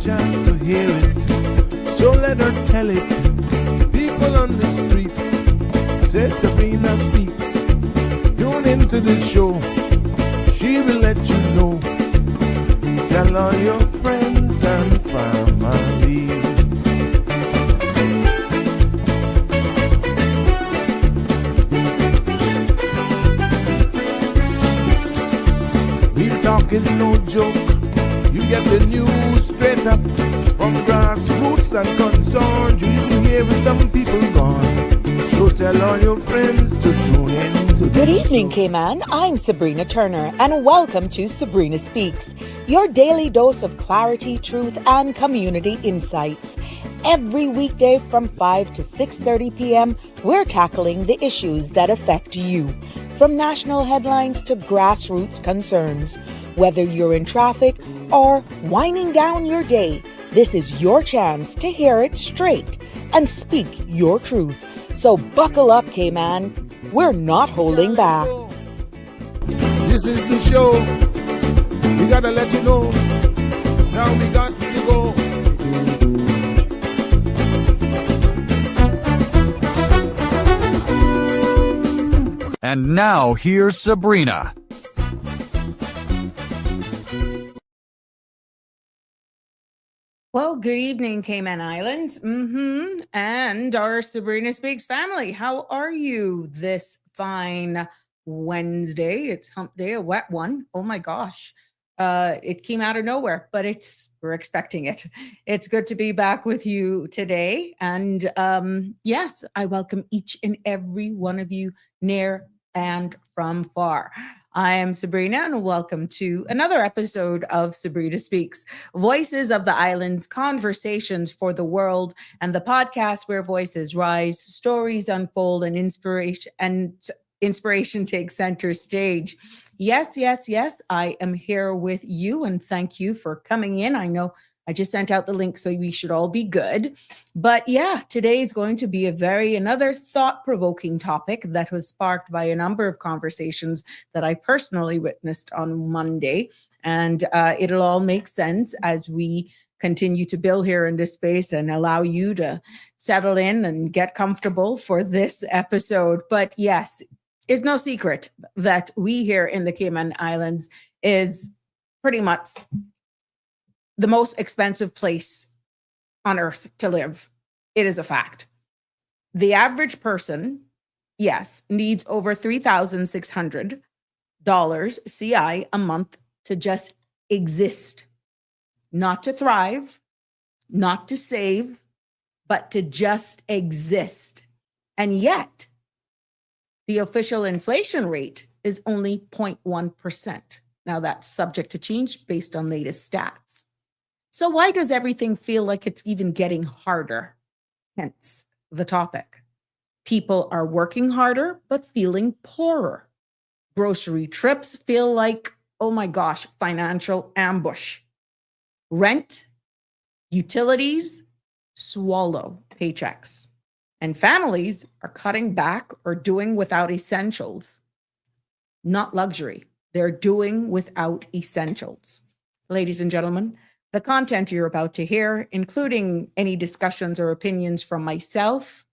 chance to hear it, so let her tell it. People on the streets say Sabrina speaks. Tune into the show, she will let you know. Tell all your friends and family. Real talk is no joke. You get the news straight up from grassroots and concerns. You hear with some people gone. So tell all your friends to tune in to Good evening, Cayman. I'm Sabrina Turner, and welcome to Sabrina Speaks, your daily dose of clarity, truth, and community insights. Every weekday from 5 to 6:30 p.m., we're tackling the issues that affect you, from national headlines to grassroots concerns. Whether you're in traffic or winding down your day, this is your chance to hear it straight and speak your truth. So buckle up, Cayman. We're not holding back. This is the show. We gotta let you know. Now we got to go. And now here's Sabrina. Well, good evening, Cayman Islands, and our Sabrina Speaks family. How are you this fine Wednesday? It's hump day, a wet one. Oh my gosh. It came out of nowhere, but we're expecting it. It's good to be back with you today. And yes, I welcome each and every one of you near and from far. I am Sabrina, and welcome to another episode of Sabrina Speaks, Voices of the Islands, Conversations for the World, and the podcast where voices rise, stories unfold, and inspiration takes center stage. Yes, I am here with you, and thank you for coming in. I know I just sent out the link, so we should all be good. But yeah, today is going to be another thought-provoking topic that was sparked by a number of conversations that I personally witnessed on Monday. And it'll all make sense as we continue to build here in this space and allow you to settle in and get comfortable for this episode. But yes, it's no secret that we here in the Cayman Islands is pretty much the most expensive place on earth to live. It is a fact. The average person, yes, needs over $3,600 CI a month to just exist, not to thrive, not to save, but to just exist. And yet, the official inflation rate is only 0.1%. Now that's subject to change based on latest stats. So why does everything feel like it's even getting harder? Hence the topic. People are working harder, but feeling poorer. Grocery trips feel like, oh my gosh, financial ambush. Rent, utilities, swallow paychecks. And families are cutting back or doing without essentials. Not luxury. They're doing without essentials. Ladies and gentlemen, the content you're about to hear, including any discussions or opinions from myself,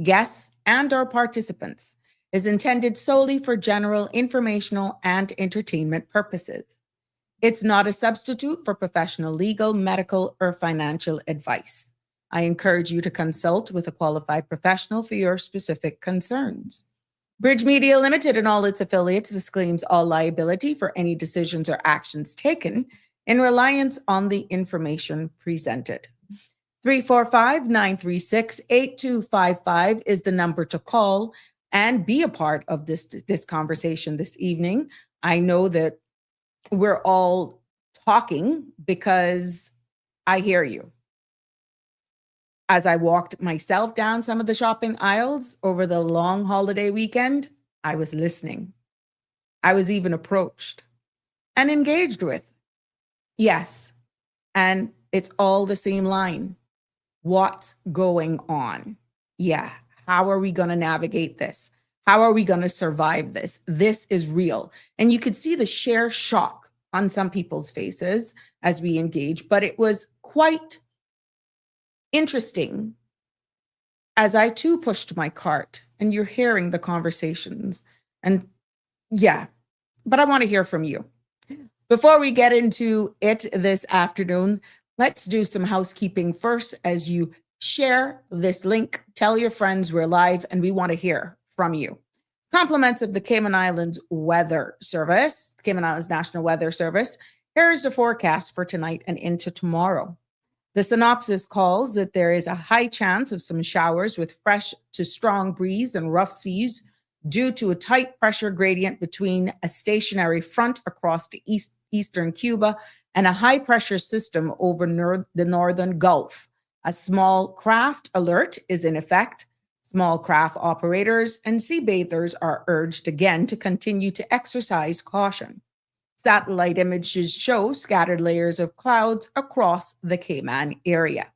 guests, and our participants, is intended solely for general informational and entertainment purposes. It's not a substitute for professional legal, medical, or financial advice. I encourage you to consult with a qualified professional for your specific concerns. Bridge Media Limited and all its affiliates disclaims all liability for any decisions or actions taken in reliance on the information presented. 345-936-8255 is the number to call and be a part of this conversation this evening. I know that we're all talking because I hear you. As I walked myself down some of the shopping aisles over the long holiday weekend, I was listening. I was even approached and engaged with. Yes, and it's all the same line. What's going on? Yeah, how are we going to navigate this? How are we going to survive this? This is real. And you could see the sheer shock on some people's faces as we engage, but it was quite interesting as I too pushed my cart and you're hearing the conversations. And yeah, but I want to hear from you. Before we get into it this afternoon, let's do some housekeeping first as you share this link. Tell your friends we're live and we want to hear from you. Compliments of the Cayman Islands Weather Service, Cayman Islands National Weather Service. Here's the forecast for tonight and into tomorrow. The synopsis calls that there is a high chance of some showers with fresh to strong breeze and rough seas due to a tight pressure gradient between a stationary front across the eastern Cuba and a high pressure system over the northern Gulf. A small craft alert is in effect. Small craft operators and sea bathers are urged again to continue to exercise caution. Satellite images show scattered layers of clouds across the Cayman area.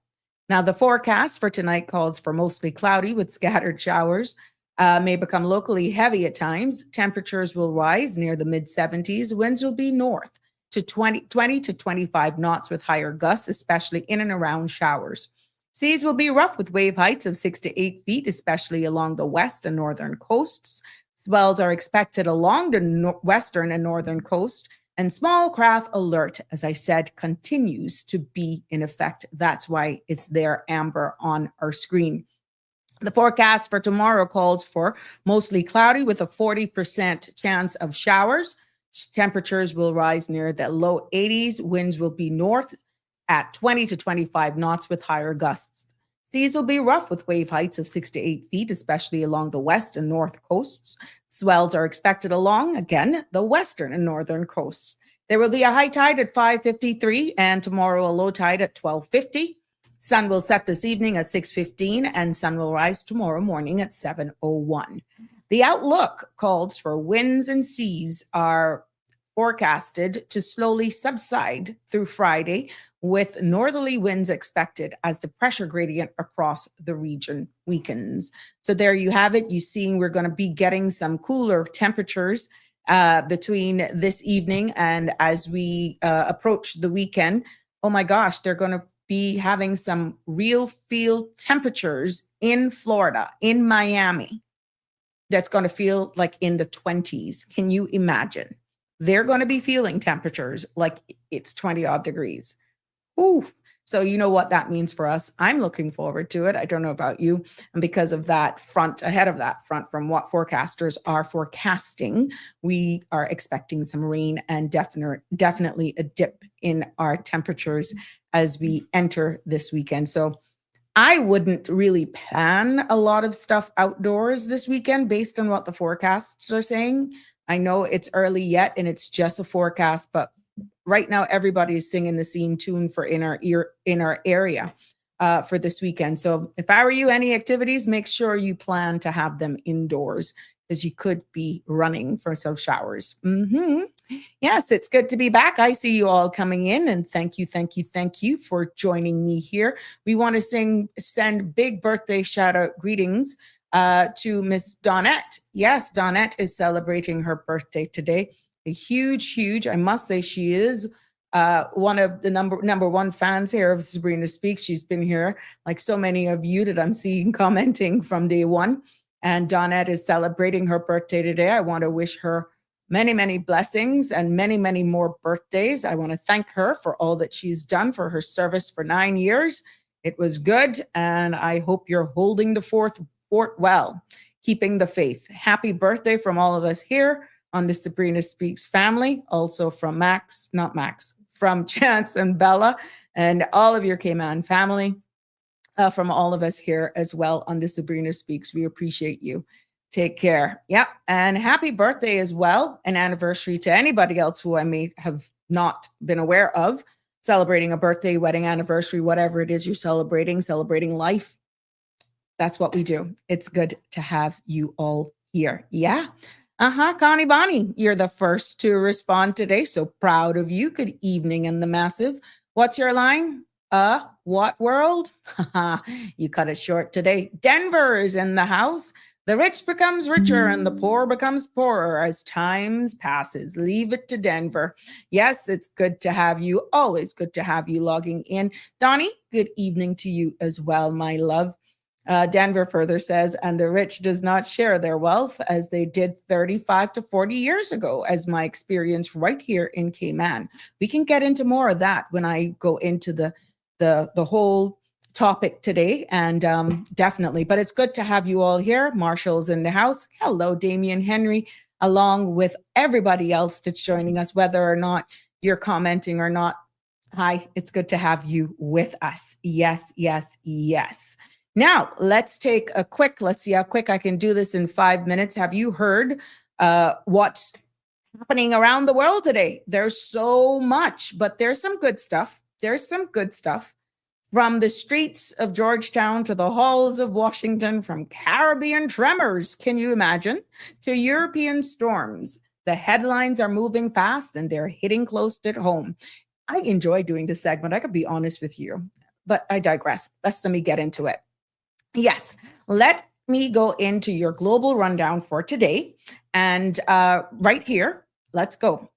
Now, the forecast for tonight calls for mostly cloudy with scattered showers. May become locally heavy at times. Temperatures will rise near the mid-70s. Winds will be north to 20 to 25 knots with higher gusts, especially in and around showers. Seas will be rough with wave heights of 6 to 8 feet, especially along the west and northern coasts. Swells are expected along the western and northern coast, and small craft alert, as I said, continues to be in effect. That's why it's there, amber, on our screen. The forecast for tomorrow calls for mostly cloudy with a 40% chance of showers. Temperatures will rise near the low 80s. Winds will be north at 20 to 25 knots with higher gusts. Seas will be rough with wave heights of 6 to 8 feet, especially along the west and north coasts. Swells are expected along, again, the western and northern coasts. There will be a high tide at 5:53 and tomorrow a low tide at 12:50. Sun will set this evening at 6:15 and sun will rise tomorrow morning at 7:01. The outlook calls for winds and seas are forecasted to slowly subside through Friday, with northerly winds expected as the pressure gradient across the region weakens. So there you have it. You seeing we're going to be getting some cooler temperatures between this evening and as we approach the weekend. Oh my gosh, they're going to be having some real field temperatures in Florida, in Miami. That's going to feel like in the 20s. Can you imagine? They're going to be feeling temperatures like it's 20 odd degrees. Ooh. So you know what that means for us. I'm looking forward to it. I don't know about you. And because of that front, ahead of that front from what forecasters are forecasting, we are expecting some rain and definitely a dip in our temperatures as we enter this weekend. So I wouldn't really plan a lot of stuff outdoors this weekend based on what the forecasts are saying. I know it's early yet and it's just a forecast, but right now everybody is singing the same tune for in our area for this weekend. So if I were you, any activities, make sure you plan to have them indoors because you could be running for some showers. Yes, it's good to be back. I see you all coming in and thank you for joining me here. We want to send big birthday shout out greetings to Miss Donette. Yes, Donette is celebrating her birthday today. A huge, I must say she is one of the number one fans here of Sabrina Speaks. She's been here like so many of you that I'm seeing commenting from day one. And Donette is celebrating her birthday today. I want to wish her many blessings and many more birthdays. I want to thank her for all that she's done for her service for 9 years. It was good. And I hope you're holding the fort well, keeping the faith. Happy birthday from all of us here on the Sabrina Speaks family, also from from Chance and Bella and all of your Cayman family, from all of us here as well on the Sabrina Speaks. We appreciate you. Take care. Yep. And happy birthday as well, an anniversary to anybody else who I may have not been aware of, celebrating a birthday, wedding anniversary, whatever it is you're celebrating life. That's what we do. It's good to have you all here. Yeah. Connie Bonnie, you're the first to respond today. So proud of you. Good evening in the massive. What's your line? What world? You cut it short today. Denver is in the house. The rich becomes richer and the poor becomes poorer as times passes. Leave it to Denver. Yes, it's good to have you. Always good to have you logging in. Donnie, good evening to you as well, my love. Denver further says, and the rich does not share their wealth as they did 35 to 40 years ago, as my experience right here in Cayman. We can get into more of that when I go into the whole topic today, and definitely. But it's good to have you all here. Marshall's in the house. Hello, Damian Henry, along with everybody else that's joining us, whether or not you're commenting or not. Hi, it's good to have you with us. Yes, yes, yes. Now, let's take a quick, let's see how quick I can do this in 5 minutes. Have you heard what's happening around the world today? There's so much, but there's some good stuff. There's some good stuff. From the streets of Georgetown to the halls of Washington, from Caribbean tremors, can you imagine, to European storms. The headlines are moving fast and they're hitting close at home. I enjoy doing this segment, I could be honest with you, but I digress. Let me get into it. Yes, let me go into your global rundown for today. And right here, let's go.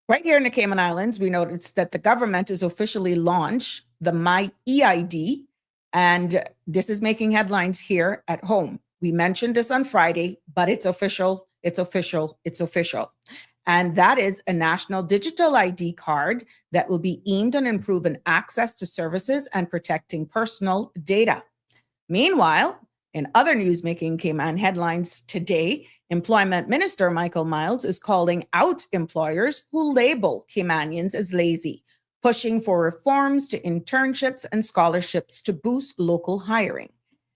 Right here in the Cayman Islands, we noticed that the government has officially launched the My EID, and this is making headlines here at home. We mentioned this on Friday, but it's official, it's official, it's official. And that is a national digital ID card that will be aimed on improving access to services and protecting personal data. Meanwhile, in other news making Cayman headlines today, Employment Minister Michael Miles is calling out employers who label Caymanians as lazy, pushing for reforms to internships and scholarships to boost local hiring.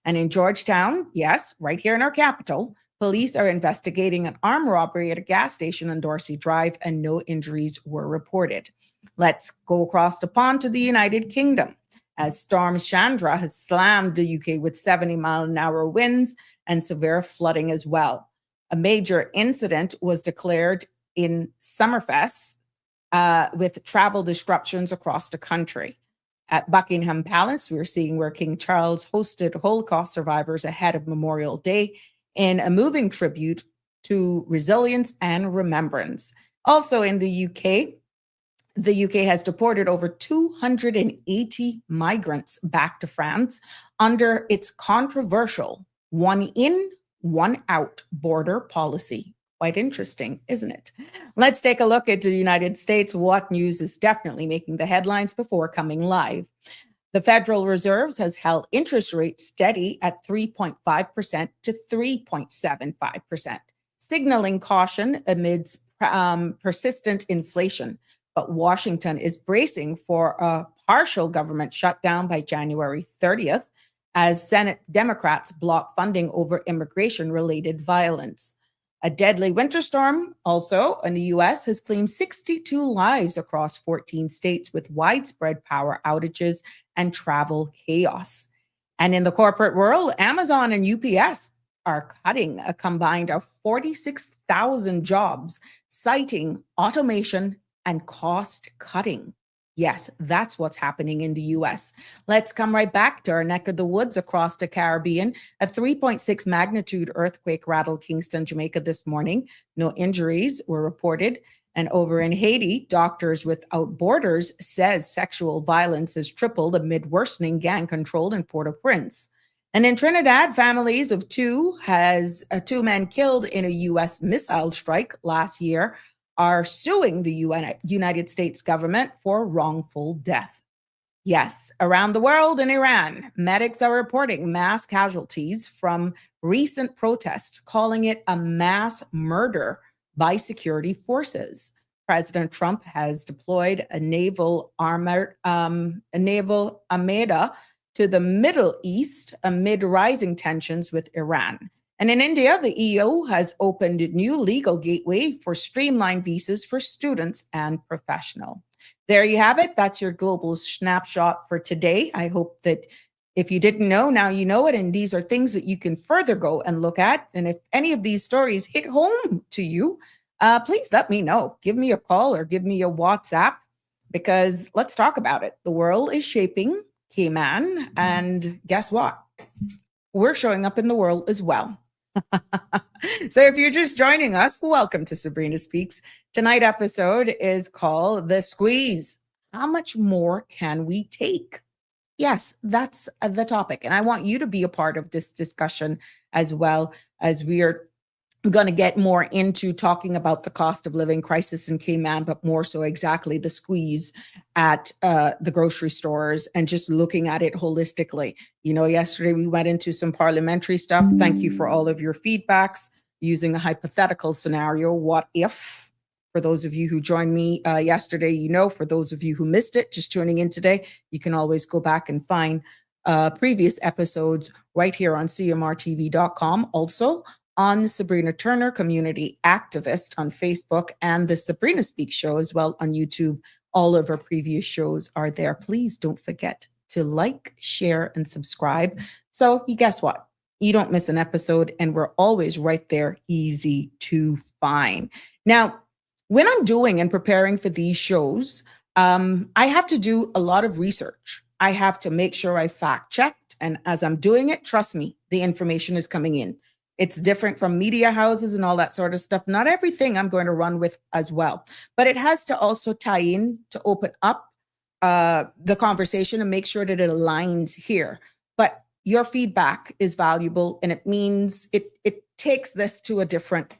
And in Georgetown, yes, right here in our capital, police are investigating an armed robbery at a gas station on Dorsey Drive, and no injuries were reported. Let's go across the pond to the United Kingdom, as Storm Chandra has slammed the UK with 70-mile-an-hour winds and severe flooding as well. A major incident was declared in Summerfest with travel disruptions across the country. At Buckingham Palace, we're seeing where King Charles hosted Holocaust survivors ahead of Memorial Day in a moving tribute to resilience and remembrance. Also in the UK has deported over 280 migrants back to France under its controversial one in, one out border policy. Quite interesting, isn't it? Let's take a look at the United States. What news is definitely making the headlines before coming live? The Federal Reserve has held interest rates steady at 3.5% to 3.75%, signaling caution amidst persistent inflation. But Washington is bracing for a partial government shutdown by January 30th as Senate Democrats block funding over immigration-related violence. A deadly winter storm also in the U.S. has claimed 62 lives across 14 states with widespread power outages and travel chaos. And in the corporate world, Amazon and UPS are cutting a combined of 46,000 jobs, citing automation and cost cutting. Yes, that's what's happening in the US. Let's come right back to our neck of the woods across the Caribbean. A 3.6 magnitude earthquake rattled Kingston, Jamaica this morning. No injuries were reported. And over in Haiti, Doctors Without Borders says sexual violence has tripled amid worsening gang control in Port-au-Prince. And in Trinidad, families of two men killed in a U.S. missile strike last year are suing the United States government for wrongful death. Yes, around the world in Iran, medics are reporting mass casualties from recent protests, calling it a mass murder by security forces. President Trump has deployed a naval armada to the Middle East amid rising tensions with Iran. And in India, the EU has opened a new legal gateway for streamlined visas for students and professionals. There you have it. That's your global snapshot for today. I hope that if you didn't know, now you know it. And these are things that you can further go and look at. And if any of these stories hit home to you, please let me know. Give me a call or give me a WhatsApp, because let's talk about it. The world is shaping Cayman. And guess what? We're showing up in the world as well. So if you're just joining us, welcome to Sabrina Speaks. Tonight's episode is called The Squeeze. How much more can we take? Yes, that's the topic. And I want you to be a part of this discussion as well, as we are going to get more into talking about the cost of living crisis in Cayman, but more so exactly the squeeze at the grocery stores and just looking at it holistically. You know, yesterday we went into some parliamentary stuff. Thank you for all of your feedbacks using a hypothetical scenario. What if? For those of you who joined me yesterday, you know, for those of you who missed it, just tuning in today, you can always go back and find previous episodes right here on cmrtv.com. Also, on Sabrina Turner, community activist on Facebook, and the Sabrina Speaks show as well on YouTube. All of our previous shows are there. Please don't forget to like, share, and subscribe. So you guess what? You don't miss an episode, and we're always right there, easy to find. Now, when I'm doing and preparing for these shows, I have to do a lot of research. I have to make sure I fact checked. And as I'm doing it, trust me, the information is coming in. It's different from media houses and all that sort of stuff. Not everything I'm going to run with as well, but it has to also tie in to open up the conversation and make sure that it aligns here. But your feedback is valuable, and it means it takes this to a different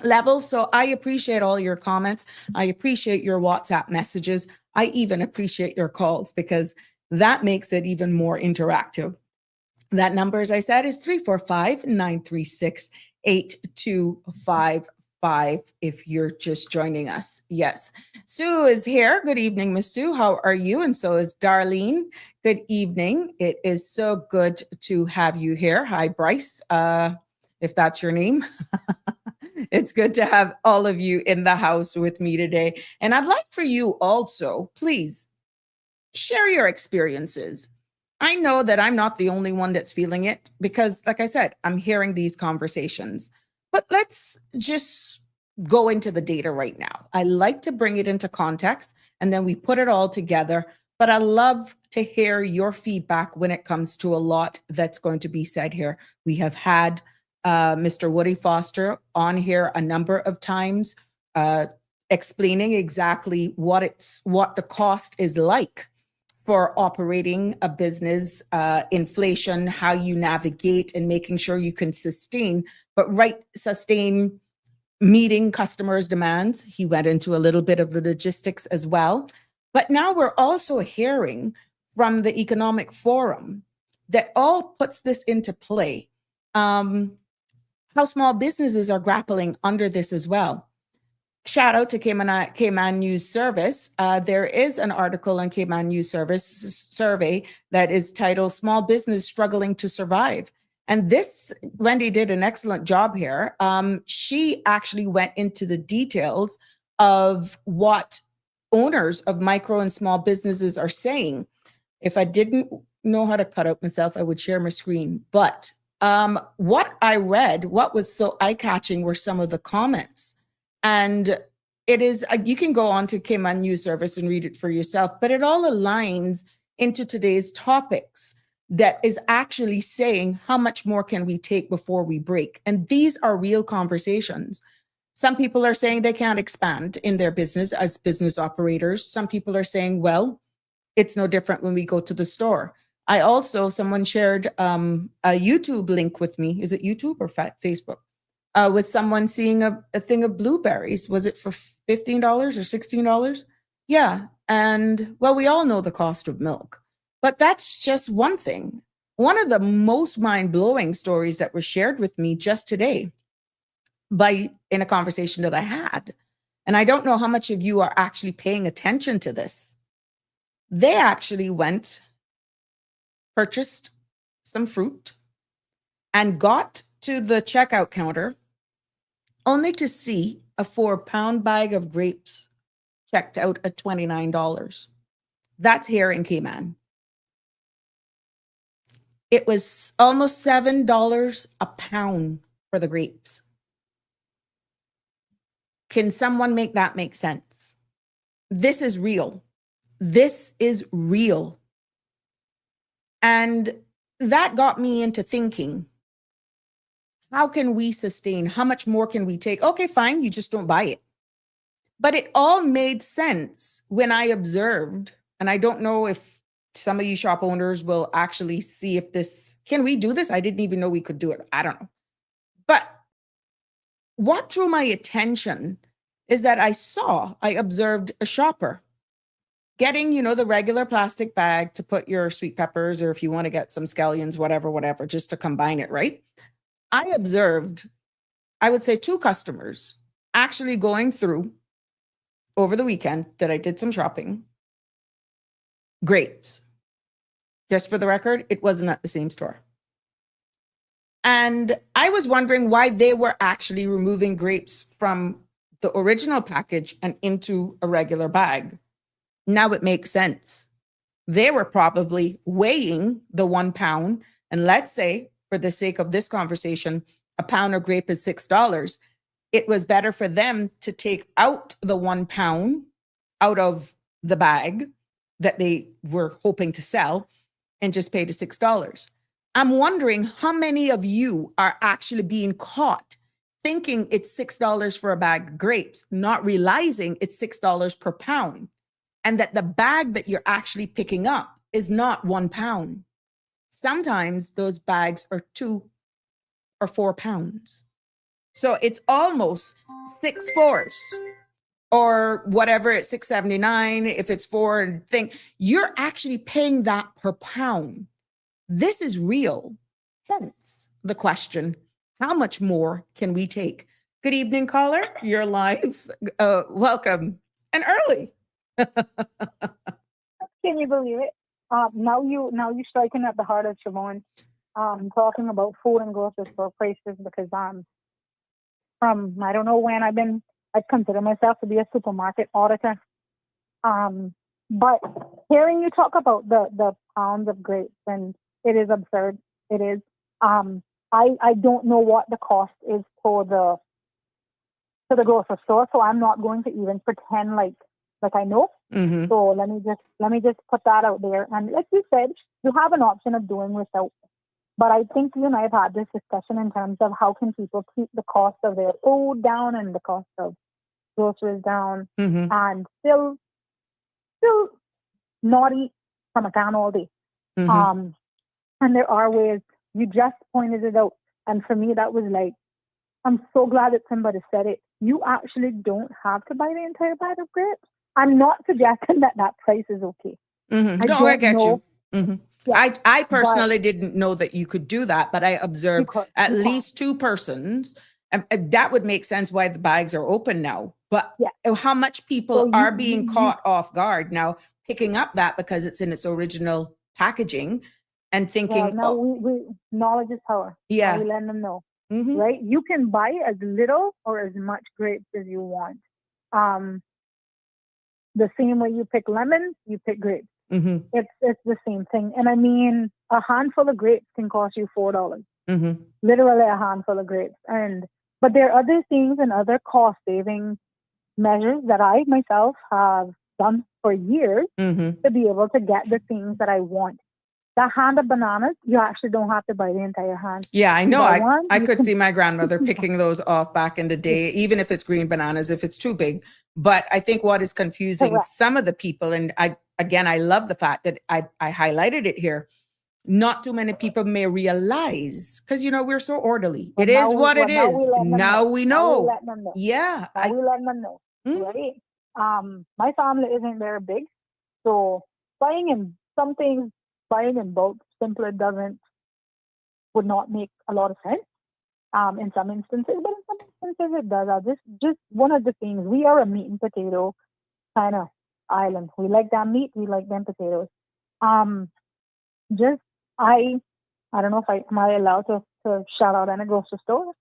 level. So I appreciate all your comments. I appreciate your WhatsApp messages. I even appreciate your calls, because that makes it even more interactive. That number, as I said, is 345-936-8255 if you're just joining us. Yes. Sue is here. Good evening, Miss Sue. How are you? And so is Darlene. Good evening. It is so good to have you here. Hi, Bryce, if that's your name. It's good to have all of you in the house with me today. And I'd like for you also, please, share your experiences. I know that I'm not the only one that's feeling it, because, like I said, I'm hearing these conversations. But let's just go into the data right now. I like to bring it into context, and then we put it all together. But I love to hear your feedback when it comes to a lot that's going to be said here. We have had Mr. Woody Foster on here a number of times, explaining exactly what the cost is like for operating a business, inflation, how you navigate and making sure you can sustain meeting customers' demands. He went into a little bit of the logistics as well. But now we're also hearing from the Economic Forum that all puts this into play. How small businesses are grappling under this as well. Shout out to Cayman News Service. There is an article on Cayman News Service survey that is titled "Small Business Struggling to Survive." And this, Wendy did an excellent job here. She actually went into the details of what owners of micro and small businesses are saying. If I didn't know how to cut out myself, I would share my screen. But what I read, what was so eye-catching were some of the comments. And it is, you can go on to Cayman News Service and read it for yourself, but it all aligns into today's topics that is actually saying how much more can we take before we break? And these are real conversations. Some people are saying they can't expand in their business as business operators. Some people are saying, well, it's no different when we go to the store. I also, someone shared a YouTube link with me. Is it YouTube or Facebook? With someone seeing a thing of blueberries. Was it for $15 or $16? Yeah. And well, we all know the cost of milk, but that's just one thing. One of the most mind-blowing stories that was shared with me just today in a conversation that I had, and I don't know how much of you are actually paying attention to this. They actually purchased some fruit and got to the checkout counter only to see a 4-pound bag of grapes checked out at $29. That's here in Cayman. It was almost $7 a pound for the grapes. Can someone make that make sense? This is real. This is real. And that got me into thinking, how can we sustain? How much more can we take? Okay, fine, you just don't buy it. But it all made sense when I observed, and I don't know if some of you shop owners will actually see if this, can we do this? I didn't even know we could do it. I don't know. But what drew my attention is that I observed a shopper getting, the regular plastic bag to put your sweet peppers, or if you want to get some scallions, whatever, just to combine it, right? I observed, I would say 2 customers actually going through over the weekend that I did some shopping, grapes. Just for the record, it wasn't at the same store. And I was wondering why they were actually removing grapes from the original package and into a regular bag. Now it makes sense. They were probably weighing the 1 pound. And let's say, for the sake of this conversation, a pound of grape is $6. It was better for them to take out the 1 pound out of the bag that they were hoping to sell and just pay the $6. I'm wondering how many of you are actually being caught thinking it's $6 for a bag of grapes, not realizing it's $6 per pound, and that the bag that you're actually picking up is not 1 pound. Sometimes those bags are 2 or 4 pounds. So it's almost 6 fours or whatever, it's $6.79. If it's 4, you're actually paying that per pound. This is real. Hence the question, how much more can we take? Good evening, caller. You're live. Welcome. And early. Can you believe it? Now you striking at the heart of Siobhan, talking about food and grocery store prices, because from I don't know when I consider myself to be a supermarket auditor. But hearing you talk about the pounds of grapes, and it is absurd. It is. I don't know what the cost is for the grocery store, so I'm not going to even pretend like I know. Mm-hmm. So let me just put that out there. And like you said, you have an option of doing without. But I think you and I have had this discussion in terms of how can people keep the cost of their food down and the cost of groceries down, Mm-hmm. and still not eat from a can all day. Mm-hmm. And there are ways. You just pointed it out. And for me, that was like, I'm so glad that somebody said it. You actually don't have to buy the entire bag of grapes. I'm not suggesting that price is okay. Mm-hmm. I get know. you. Mm-hmm. Yeah, I personally didn't know that you could do that, but I observed at least 2 persons. And that would make sense why the bags are open now. But how much people are being caught off guard now, picking up that because it's in its original packaging and thinking, we knowledge is power. Yeah. We let them know. Mm-hmm. Right? You can buy as little or as much grapes as you want. The same way you pick lemons, you pick grapes. Mm-hmm. It's the same thing. And I mean, a handful of grapes can cost you $4. Mm-hmm. Literally a handful of grapes. But there are other things and other cost saving measures that I myself have done for years Mm-hmm. to be able to get the things that I want. That hand of bananas, you actually don't have to buy the entire hand. Yeah, I know. I could see my grandmother picking those off back in the day, even if it's green bananas, if it's too big. But I think what is confusing some of the people, and I love the fact that I highlighted it here. Not too many people may realize, because we're so orderly. It is what it is. Now we know. Yeah. We let them know. Right? My family isn't very big, so buying in bulk simply would not make a lot of sense in some instances, but in some instances it does. Just one of the things, we are a meat and potato kind of island. We like that meat, we like them potatoes. I don't know if am I allowed to shout out any grocery store?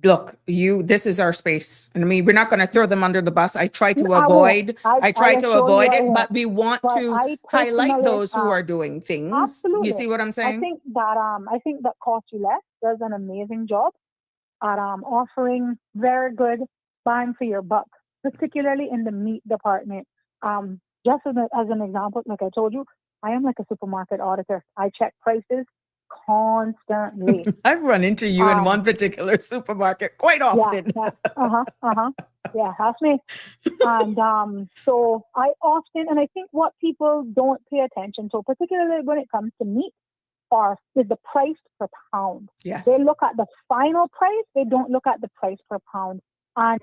Look, this is our space. And I mean, we're not going to throw them under the bus. I try to avoid it, but we want to highlight those who are doing things. Absolutely. You see what I'm saying? I think that Cost You Less does an amazing job at offering very good bang for your buck, particularly in the meat department. Just as an example, like I told you, I am like a supermarket auditor. I check prices constantly. I've run into you in one particular supermarket quite often. Yeah, that's me. And so I often, and I think what people don't pay attention to, particularly when it comes to meat, is the price per pound. Yes. They look at the final price. They don't look at the price per pound. And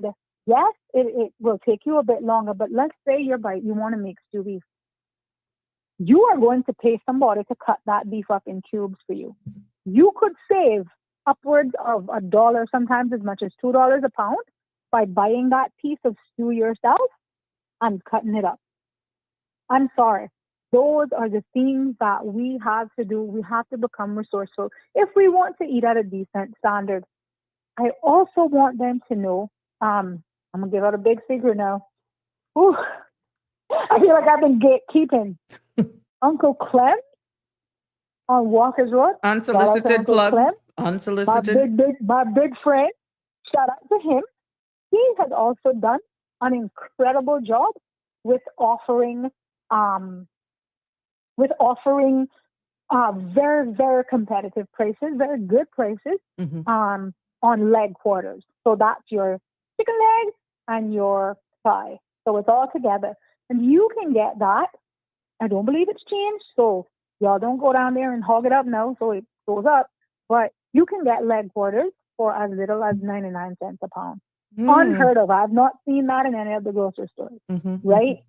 yes, it will take you a bit longer, but let's say you want to make stew beef. You are going to pay somebody to cut that beef up in cubes for you. You could save upwards of $1, sometimes as much as $2 a pound by buying that piece of stew yourself and cutting it up. I'm sorry. Those are the things that we have to do. We have to become resourceful if we want to eat at a decent standard. I also want them to know, I'm going to give out a big secret now. Ooh, I feel like I've been gatekeeping. Uncle Clem on Walker's Road. Unsolicited plug. Clem, Unsolicited. my big friend. Shout out to him. He has also done an incredible job with offering very, very competitive prices, very good prices on leg quarters. So that's your chicken leg and your thigh. So it's all together. And you can get that. I don't believe it's changed. So y'all don't go down there and hog it up now. So it goes up. But you can get leg quarters for as little as 99 cents a pound. Unheard of. I've not seen that in any of the grocery stores. Right?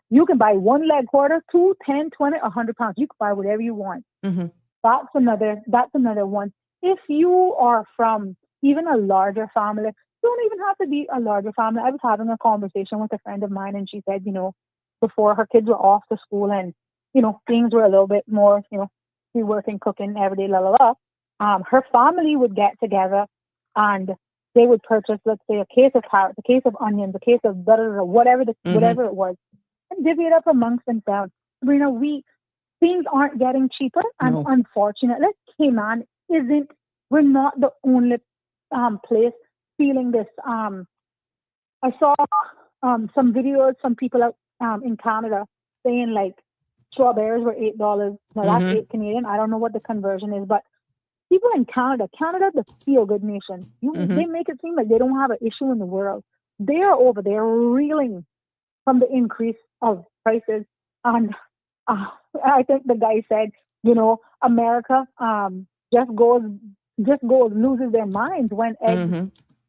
You can buy one leg quarter, 2, 10, 20, 100 pounds. You can buy whatever you want. That's another one. If you are from even a larger family, don't even have to be a larger family. I was having a conversation with a friend of mine and she said, before her kids were off to school and, things were a little bit more, be working, cooking every day, her family would get together and they would purchase, let's say, a case of carrots, a case of onions, a case of butter, or whatever it was, and divvy it up amongst themselves. Sabrina, things aren't getting cheaper, and unfortunately, Cayman we're not the only place feeling this. I saw some videos from people out in Canada saying like strawberries were $8. Now that's $8 Canadian. I don't know what the conversion is, but people in Canada, the feel-good nation, they make it seem like they don't have an issue in the world. They are over there reeling from the increase of prices. And I think the guy said, America loses their minds when eggs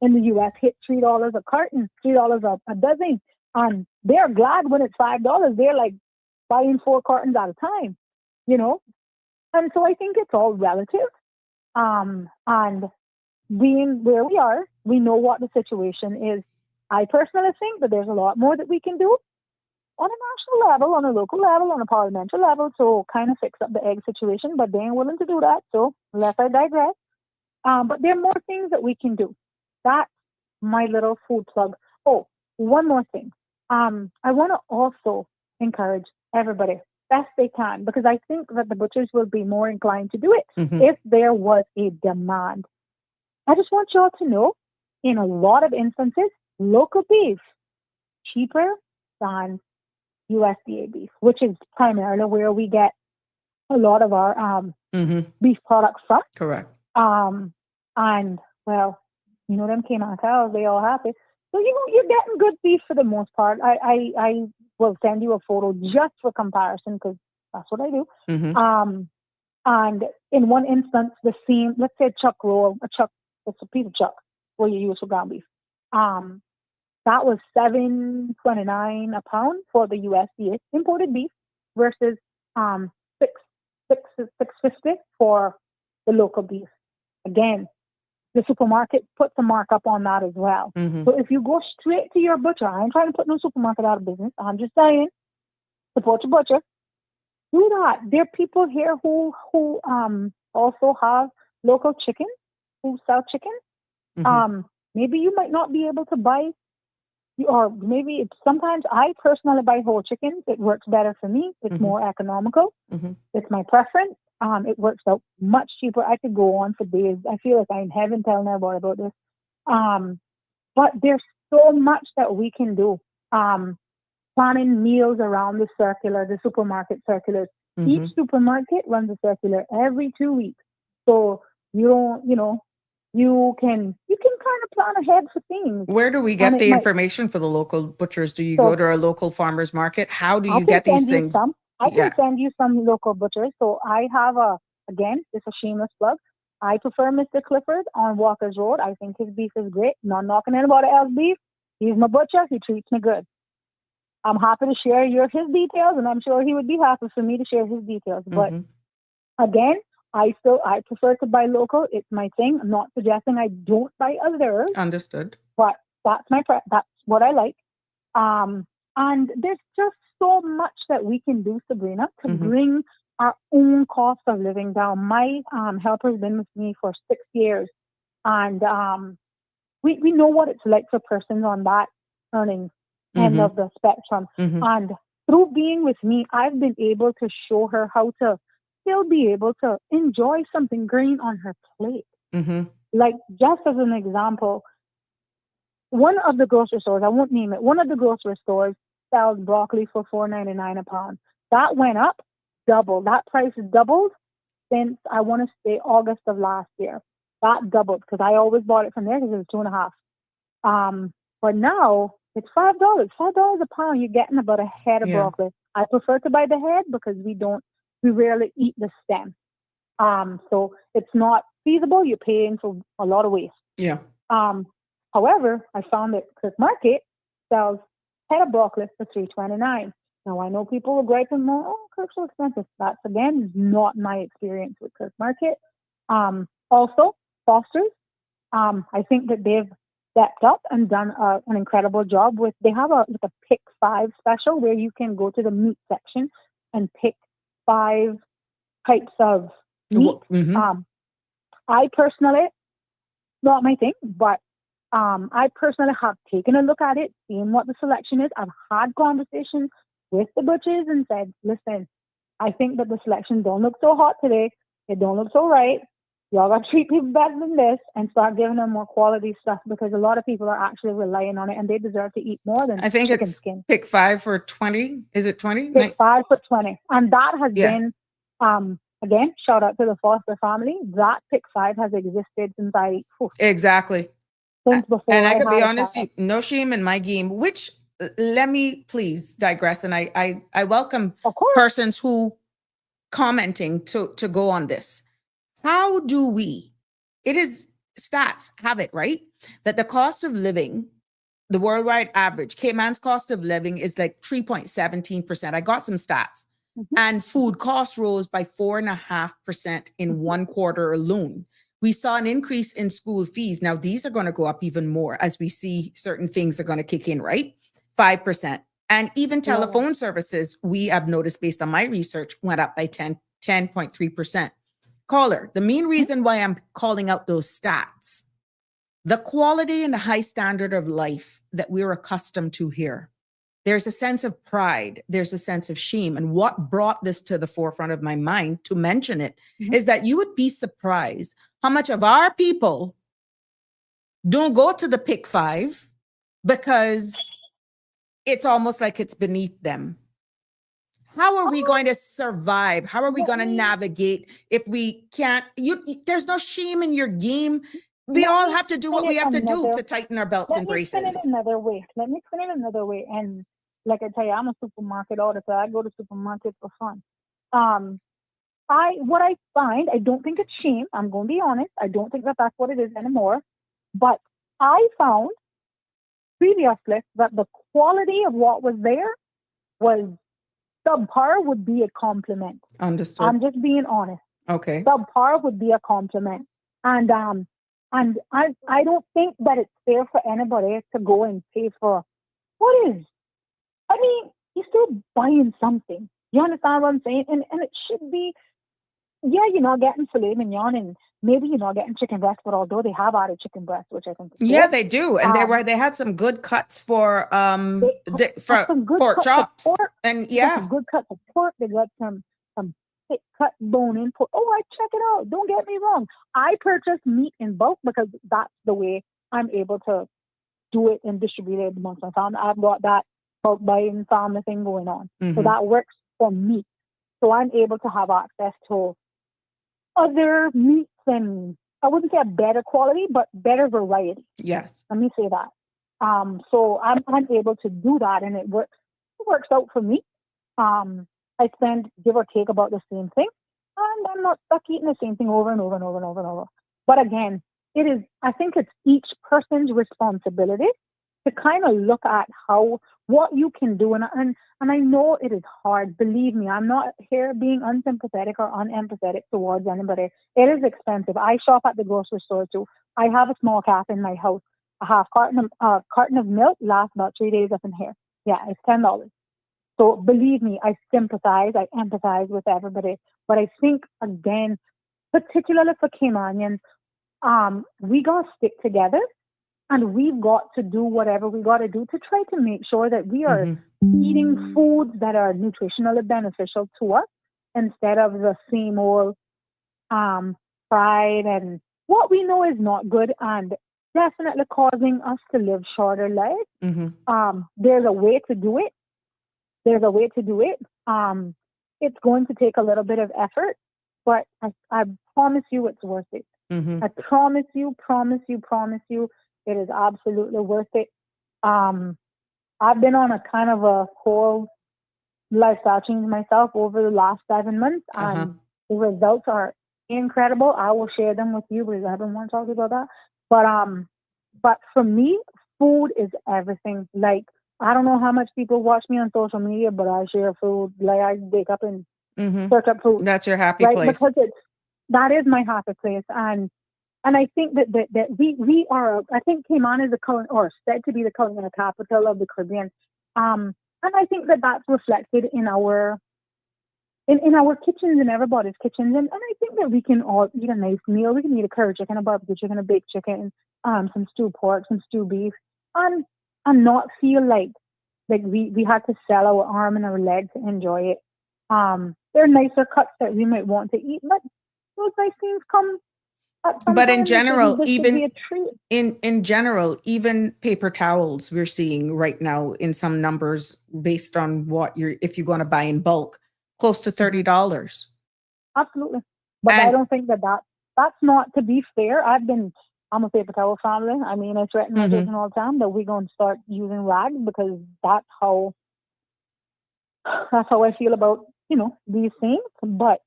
in the U.S. hit $3 a carton, $3 a dozen. And they're glad when it's $5. They're like buying 4 cartons at a time, And so I think it's all relative. And being where we are, we know what the situation is. I personally think that there's a lot more that we can do on a national level, on a local level, on a parliamentary level to kind of fix up the egg situation, but they ain't willing to do that. So unless I digress. But there are more things that we can do. That's my little food plug. Oh, one more thing. I want to also encourage everybody best they can, because I think that the butchers will be more inclined to do it if there was a demand. I just want y'all to know, in a lot of instances, local beef cheaper than USDA beef, which is primarily where we get a lot of our beef products from. Correct. And well, them Cayman cows, they all happy. So you're getting good beef for the most part. I will send you a photo just for comparison because that's what I do. And in one instance, the same, let's say chuck roll, it's a piece of chuck where you use for ground beef. That was $7.29 a pound for the USDA imported beef versus $6.50 for the local beef. Again, the supermarket puts a markup on that as well. So if you go straight to your butcher, I ain't trying to put no supermarket out of business. I'm just saying, support your butcher. Do that. There are people here who also have local chicken, who sell chicken. Maybe you might not be able to buy, or maybe sometimes I personally buy whole chickens. It works better for me. It's more economical. It's my preference. It works out much cheaper. I could go on for days. I feel like I'm in heaven telling everybody about this. But there's so much that we can do. planning meals around the supermarket circulars. Each supermarket runs a circular every 2 weeks. So you don't, you can kind of plan ahead for things. Where do we And get it the might, information for the local butchers? Do you so go to a local farmer's market? How do I you can get these send you things? some. I can Yeah. send you some local butchers. So I have again, it's a shameless plug. I prefer Mr. Clifford on Walker's Road. I think his beef is great. Not knocking anybody else's beef. He's my butcher. He treats me good. I'm happy to share his details, and I'm sure he would be happy for me to share his details. But again, I prefer to buy local. It's my thing. I'm not suggesting I don't buy others, Understood. but that's that's what I like. And there's just so much that we can do, Sabrina, to bring our own cost of living down. My helper's been with me for 6 years, and we know what it's like for persons on that earnings end of the spectrum. And through being with me, I've been able to show her how to still be able to enjoy something green on her plate. Like, just as an example, one of the grocery stores, I won't name it, one of the grocery stores sells broccoli for $4.99 a pound. That went up, double. That price doubled since, I want to say, August of last year. That doubled because I always bought it from there because it was $2.50. But now it's $5. $5 a pound. You're getting about a head of broccoli. I prefer to buy the head because we rarely eat the stem. So it's not feasible. You're paying for a lot of waste. Yeah. However, I found that Kirk Market sells head of broccoli for $3.29. Now, I know people will gripe and go, oh, Kirk's so expensive. That's, again, not my experience with Kirk Market. Also, Foster's, I think that they've stepped up and done an incredible job with, they have a pick 5 special where you can go to the meat section and pick 5 types of meat. I personally, not my thing, but I personally have taken a look at it, seen what the selection is. I've had conversations with the butchers and said, listen, I think that the selection don't look so hot today. It don't look so right. Y'all got to treat people better than this and start giving them more quality stuff, because a lot of people are actually relying on it and they deserve to eat more than I think chicken it's skin. pick 5 for 20. Is it 20? Pick 5 for 20. And that has been, again, shout out to the Foster family. That pick 5 has existed since Exactly. Since before. And I could be had a honest, child. no shame in my game, which let me please digress. And I welcome Of course. persons who commenting to go on this. How do we, it is stats have it, right? That the cost of living, the worldwide average, Cayman's cost of living is like 3.17%. I got some stats. And food costs rose by 4.5% in 1 quarter alone. We saw an increase in school fees. Now, these are going to go up even more as we see certain things are going to kick in, right? 5%. And even telephone services, we have noticed based on my research, went up by 10.3%. Caller, the main reason why I'm calling out those stats, the quality and the high standard of life that we're accustomed to here. There's a sense of pride. There's a sense of shame. And what brought this to the forefront of my mind to mention it is that you would be surprised how much of our people don't go to the pick 5 because it's almost like it's beneath them. How are we going to survive? How are we going to navigate if we can't? There's no shame in your game. We all have to do what we have to do to tighten our belts and braces. Let me explain it another way. And like I tell you, I'm a supermarket auditor. I go to supermarkets for fun. What I find, I don't think it's shame. I'm going to be honest. I don't think that that's what it is anymore. But I found previously that the quality of what was there was subpar would be a compliment. Understood. I'm just being honest. Okay. Subpar would be a compliment. And I don't think that it's fair for anybody to go and pay for you're still buying something. You understand what I'm saying? And it should be, you're not getting filet mignon and maybe you're not getting chicken breast, but although they have added chicken breast, which I think is yeah, good. they do. And they had some good cuts for pork chops. And some good cuts of pork. They got some thick cut bone in pork. Oh, I check it out. Don't get me wrong. I purchase meat in bulk because that's the way I'm able to do it and distribute it amongst my family. I've got that bulk buying family thing going on. So Mhm. that works for me. So I'm able to have access to other meats and I wouldn't say a better quality, but better variety. Yes. Let me say that. So I'm able to do that, and it works. It works out for me. I spend give or take about the same thing, and I'm not stuck eating the same thing over and over and over and over and over. But again, it is. I think it's each person's responsibility to kind of look at what you can do, and I know it is hard. Believe me, I'm not here being unsympathetic or unempathetic towards anybody. It is expensive. I shop at the grocery store too. I have a small cap in my house. A half carton of milk lasts about 3 days up in here. Yeah, it's $10. So believe me, I sympathize, I empathize with everybody. But I think again, particularly for Caymanians, we gotta stick together and we've got to do whatever we gotta do to try to make sure that we are eating foods that are nutritionally beneficial to us instead of the same old fried and what we know is not good and definitely causing us to live shorter lives. Mhm. There's a way to do it. There's a way to do it. It's going to take a little bit of effort, but I promise you it's worth it. Mhm. I promise you, it is absolutely worth it. I've been on a kind of a whole lifestyle change myself over the last 7 months, and the results are incredible. I will share them with you because I don't want to talk about that. But for me, food is everything. Like I don't know how much people watch me on social media, but I share food. Like I wake up and Mhm. search up food, That's your happy right? place. Because that is my happy place, and I think that we are. I think Cayman is the said to be the culinary capital of the Caribbean, and I think that that's reflected in our our kitchens and everybody's kitchens, and I think that we can all eat a nice meal. We can eat a curry chicken, a barbecue chicken, a baked chicken, some stewed pork, some stewed beef, and not feel like we had to sell our arm and our leg to enjoy it. There are nicer cuts that we might want to eat, but those nice things come at some But time. in general, This should be a treat. in general, even paper towels we're seeing right now in some numbers based on what if you're going to buy in bulk, close to $30. Absolutely, but I And don't think that's not, to be fair. I'm a paper towel family. I mean, I threaten my children all the time that we're going to start using rags because that's how I feel about these things. But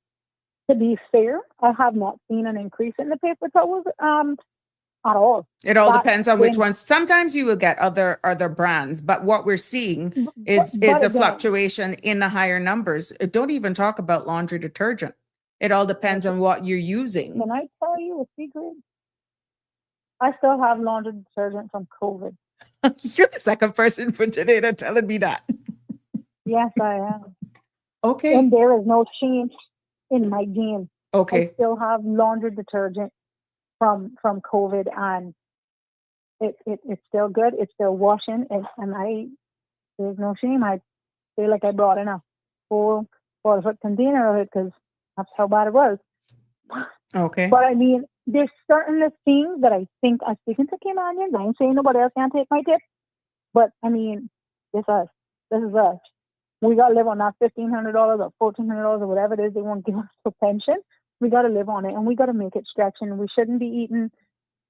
to be fair, I have not seen an increase in the paper towels at all. it all That's depends on which been, ones. Sometimes you will get other brands, but what we're seeing is but a again, fluctuation in the higher numbers. Don't even talk about laundry detergent. It all depends on what you're using. can I tell you a secret? I still have laundry detergent from COVID. You're the second person for today to telling me that. Yes, I am. Okay. And there is no shame in my game. I Okay. still have laundry detergent from COVID, and it's still good. It's still washing, and there's no shame. I feel like I brought in a full 4-foot container of it because that's how bad it was. Okay. But I mean, there's certain things that I think I'm speaking to Caymanians. I ain't saying nobody else can't take my tip, but I mean, this is us. We gotta live on that $1,500 or $1,400 or whatever it is they want to give us for pension. We gotta live on it, and we gotta make it stretch. And we shouldn't be eating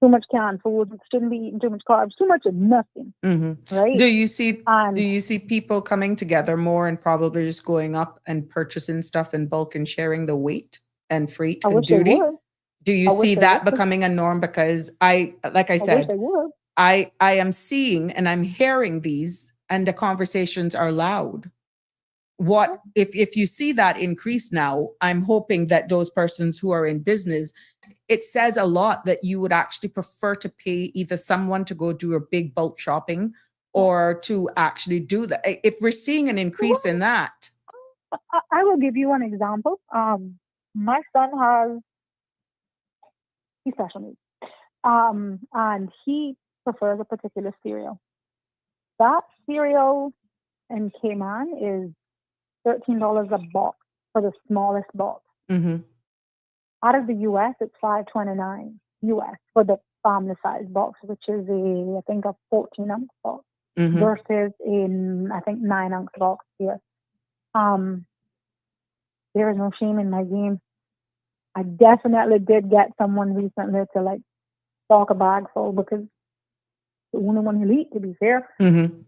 too much canned food. We shouldn't be eating too much carbs. Too much of nothing, right? Do you see And people coming together more and probably just going up and purchasing stuff in bulk and sharing the weight and freight I and wish they duty? would. Do you I wish see they that would. becoming a norm? Because like I I wish said, they would. I am seeing and I'm hearing these and the conversations are loud. What if you see that increase now, I'm hoping that those persons who are in business, it says a lot that you would actually prefer to pay either someone to go do a big bulk shopping or to actually do that. If we're seeing an increase in that. I will give you an example. My son he's special needs. And he prefers a particular cereal. That cereal in Cayman is $13 a box for the smallest box. Mm-hmm. Out of the US, it's $5.29 US for the family size box, which is I think a 14-ounce box. Mhm. versus in, I think, 9-ounce box here. There is no shame in my game. I definitely did get someone recently to like stock a bag full because the only one who eat, to be fair. Mhm.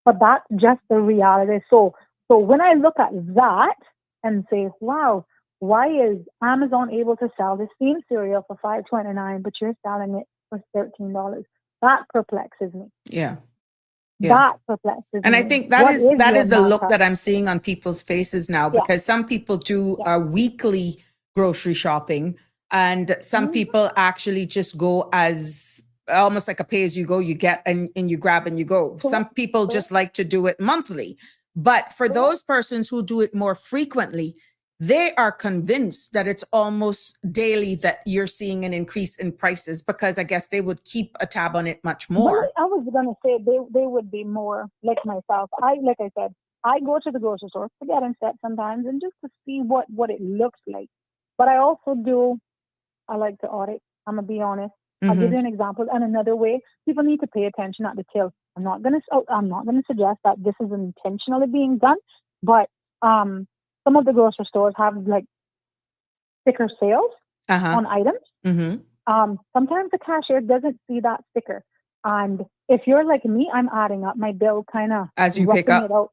But that's just the reality. So when I look at that and say, wow, why is Amazon able to sell the same cereal for $5.29, but you're selling it for $13? That perplexes me. Yeah. Yeah. That perplexes And I me. think that What is your the look markup? that I'm seeing on people's faces now, Yeah. because some people do Yeah. weekly grocery shopping, and some Mhm. people actually just go as almost like a pay as you go. You get and you grab and you go. Some Correct. people just like to do it monthly. But for those persons who do it more frequently, they are convinced that it's almost daily that you're seeing an increase in prices, because I guess they would keep a tab on it much Well, more. I was gonna say they would be more like myself. Like I said, I go to the grocery store to get in step sometimes and just to see what it looks like. But I also do. I like to audit. I'm gonna be honest. I'll give you an example. And another way, people need to pay attention at the till. I'm not gonna suggest that this is intentionally being done, but some of the grocery stores have like sticker sales Uh-huh. on items. Mm-hmm. Sometimes the cashier doesn't see that sticker. And if you're like me, I'm adding up my bill, kind of As you pick roughing up. it out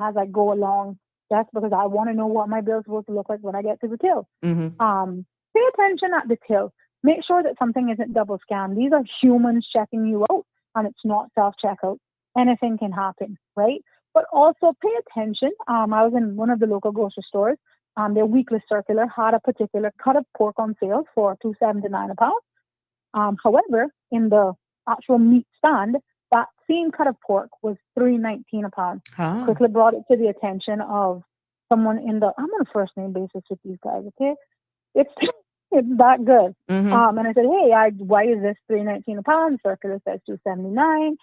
as I go along, just because I want to know what my bill's supposed to look like when I get to the till. Mm-hmm. Pay attention at the till. Make sure that something isn't double scanned. These are humans checking you out, and it's not self checkout. Anything can happen, right? But also pay attention. I was in one of the local grocery stores. Their weekly circular had a particular cut of pork on sale for $2.79 a pound. However, in the actual meat stand, that same cut of pork was $3.19 a pound. Ah. Quickly brought it to the attention of someone in the. I'm on a first name basis with these guys. Okay, it's it's that good. Mm-hmm. And I said, hey, why is this $3.19 a pound? The circular says $2.79.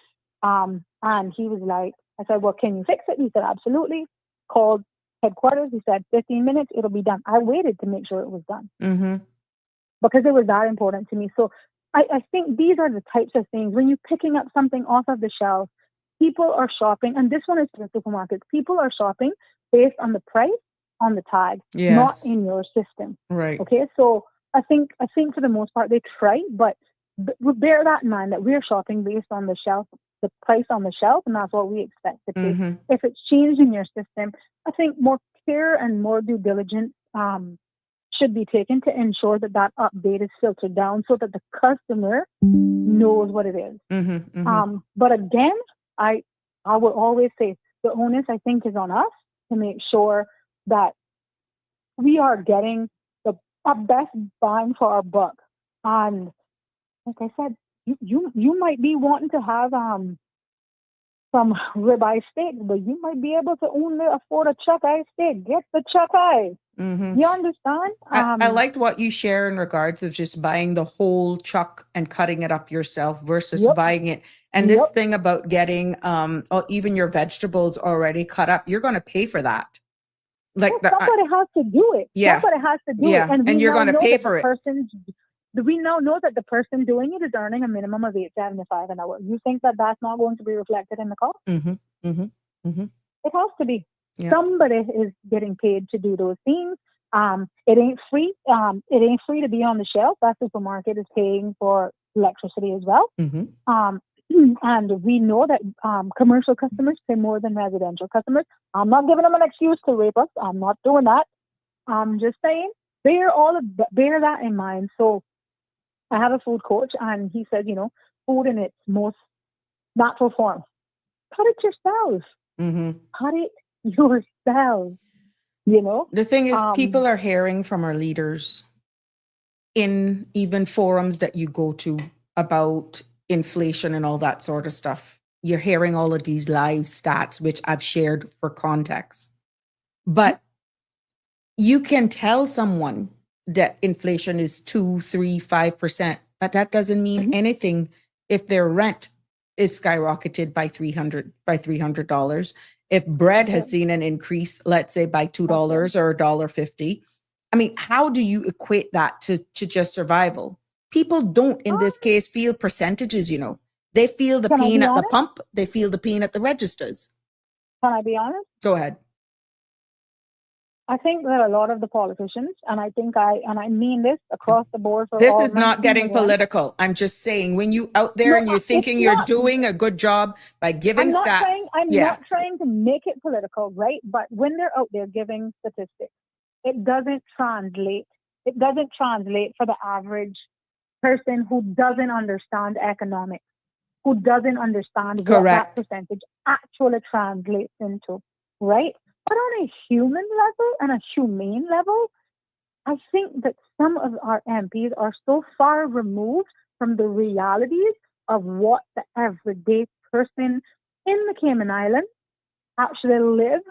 And he was like, I said, well, can you fix it? He said, absolutely. Called headquarters. He said, 15 minutes, it'll be done. I waited to make sure it was done Mm-hmm. because it was that important to me. So I think these are the types of things when you're picking up something off of the shelf, people are shopping, and this one is for supermarkets. People are shopping based on the price on the tag, not Yes. in your system. Right. Okay, so I think for the most part they try, but bear that in mind that we're shopping based on the shelf, the price on the shelf, and that's what we expect to pay. Mm-hmm. If it's changed in your system, I think more care and more due diligence should be taken to ensure that that update is filtered down so that the customer knows what it is. Mm-hmm. Mm-hmm. But again, I would always say the onus, I think, is on us to make sure that we are getting our best bang for our buck. And like I said, you might be wanting to have some ribeye steak, but you might be able to only afford a chuck eye steak. Get the chuck eye. Mm-hmm. You understand? I liked what you share in regards of just buying the whole chuck and cutting it up yourself versus Yep. buying it. And this Yep. thing about getting or even your vegetables already cut up, you're going to pay for that. Like Well, somebody has to do it. Yeah. Somebody has to do Yeah. it. And you're going to pay for it. We now know that the person doing it is earning a minimum of $8.75 an hour. You think that that's not going to be reflected in the cost? Mm-hmm. Mm-hmm. Mm-hmm. It has to be. Yeah. Somebody is getting paid to do those things. It ain't free. It ain't free to be on the shelf. That supermarket is paying for electricity as well. Mm-hmm. And we know that commercial customers pay more than residential customers. I'm not giving them an excuse to rape us. I'm not doing that. I'm just saying bear that in mind. So I have a food coach, and he said, food in its most natural form. Cut it yourself. Mm-hmm. Cut it yourself. The thing is, people are hearing from our leaders in even forums that you go to about inflation and all that sort of stuff. You're hearing all of these live stats, which I've shared for context. But you can tell someone that inflation is 2%, 3%, 5%, but that doesn't mean anything if their rent is skyrocketed by $300. If bread has seen an increase, let's say by $2 or $1.50. I mean, how do you equate that to just survival? People don't, in this case, feel percentages, They feel the Can I pain be at the honest? pump. They feel the pain at the registers. Can I be honest? Go ahead. I think that a lot of the politicians, and I mean this across the board for This all is not 19 getting of them. political. I'm just saying, when you out there No, and you're it's thinking you're not. doing a good job by giving stats. I'm Yeah. not trying to make it political, right? But when they're out there giving statistics, it doesn't translate. It doesn't translate for the average person who doesn't understand economics, who doesn't understand what Correct. that percentage actually translates into, right? But on a human level and a humane level, I think that some of our MPs are so far removed from the realities of what the everyday person in the Cayman Islands actually lives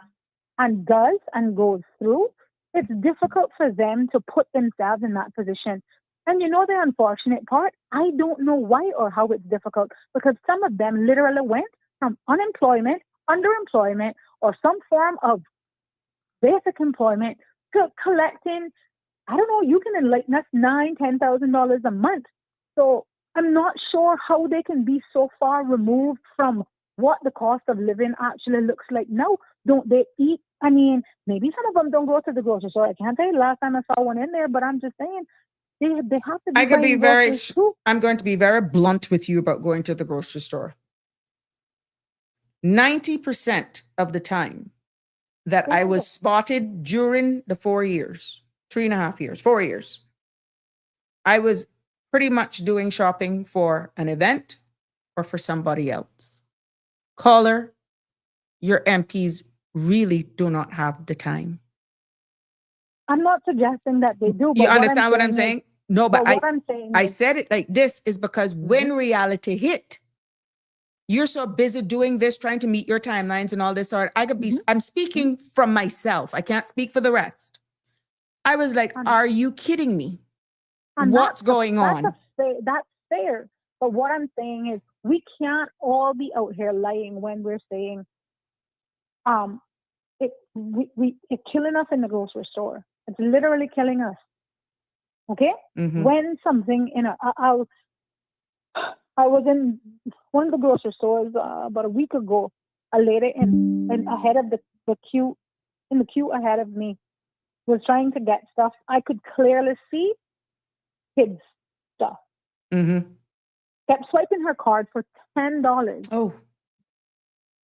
and does and goes through. It's difficult for them to put themselves in that position. And you know the unfortunate part? I don't know why or how it's difficult, because some of them literally went from unemployment, underemployment, or some form of basic employment to collecting, I don't know, you can enlighten us, $9,000-$10,000 a month. So I'm not sure how they can be so far removed from what the cost of living actually looks like now. Don't they eat? I mean, maybe some of them don't go to the grocery store. I can't tell you the last time I saw one in there, but I'm just saying they have to be I could be buying very, groceries too. I'm going to be very blunt with you about going to the grocery store. 90% of the time that I was spotted during the 4 years, 3.5 years, 4 years, I was pretty much doing shopping for an event or for somebody else. Caller, your MPs really do not have the time. I'm not suggesting that they do. But You understand what I'm saying? No, but what I'm saying I is, said it like this is because when reality hit, you're so busy doing this, trying to meet your timelines and all this sort. I'm speaking from myself. I can't speak for the rest. I was like, are you kidding me? and What's going on? That's fair. But what I'm saying is we can't all be out here lying when we're saying it's killing us in the grocery store. It's literally killing us. Okay? When something I was in one of the grocery stores about a week ago. A lady in ahead of the queue, in the queue ahead of me, was trying to get stuff. I could clearly see kids stuff. Kept swiping her card for $10. Oh,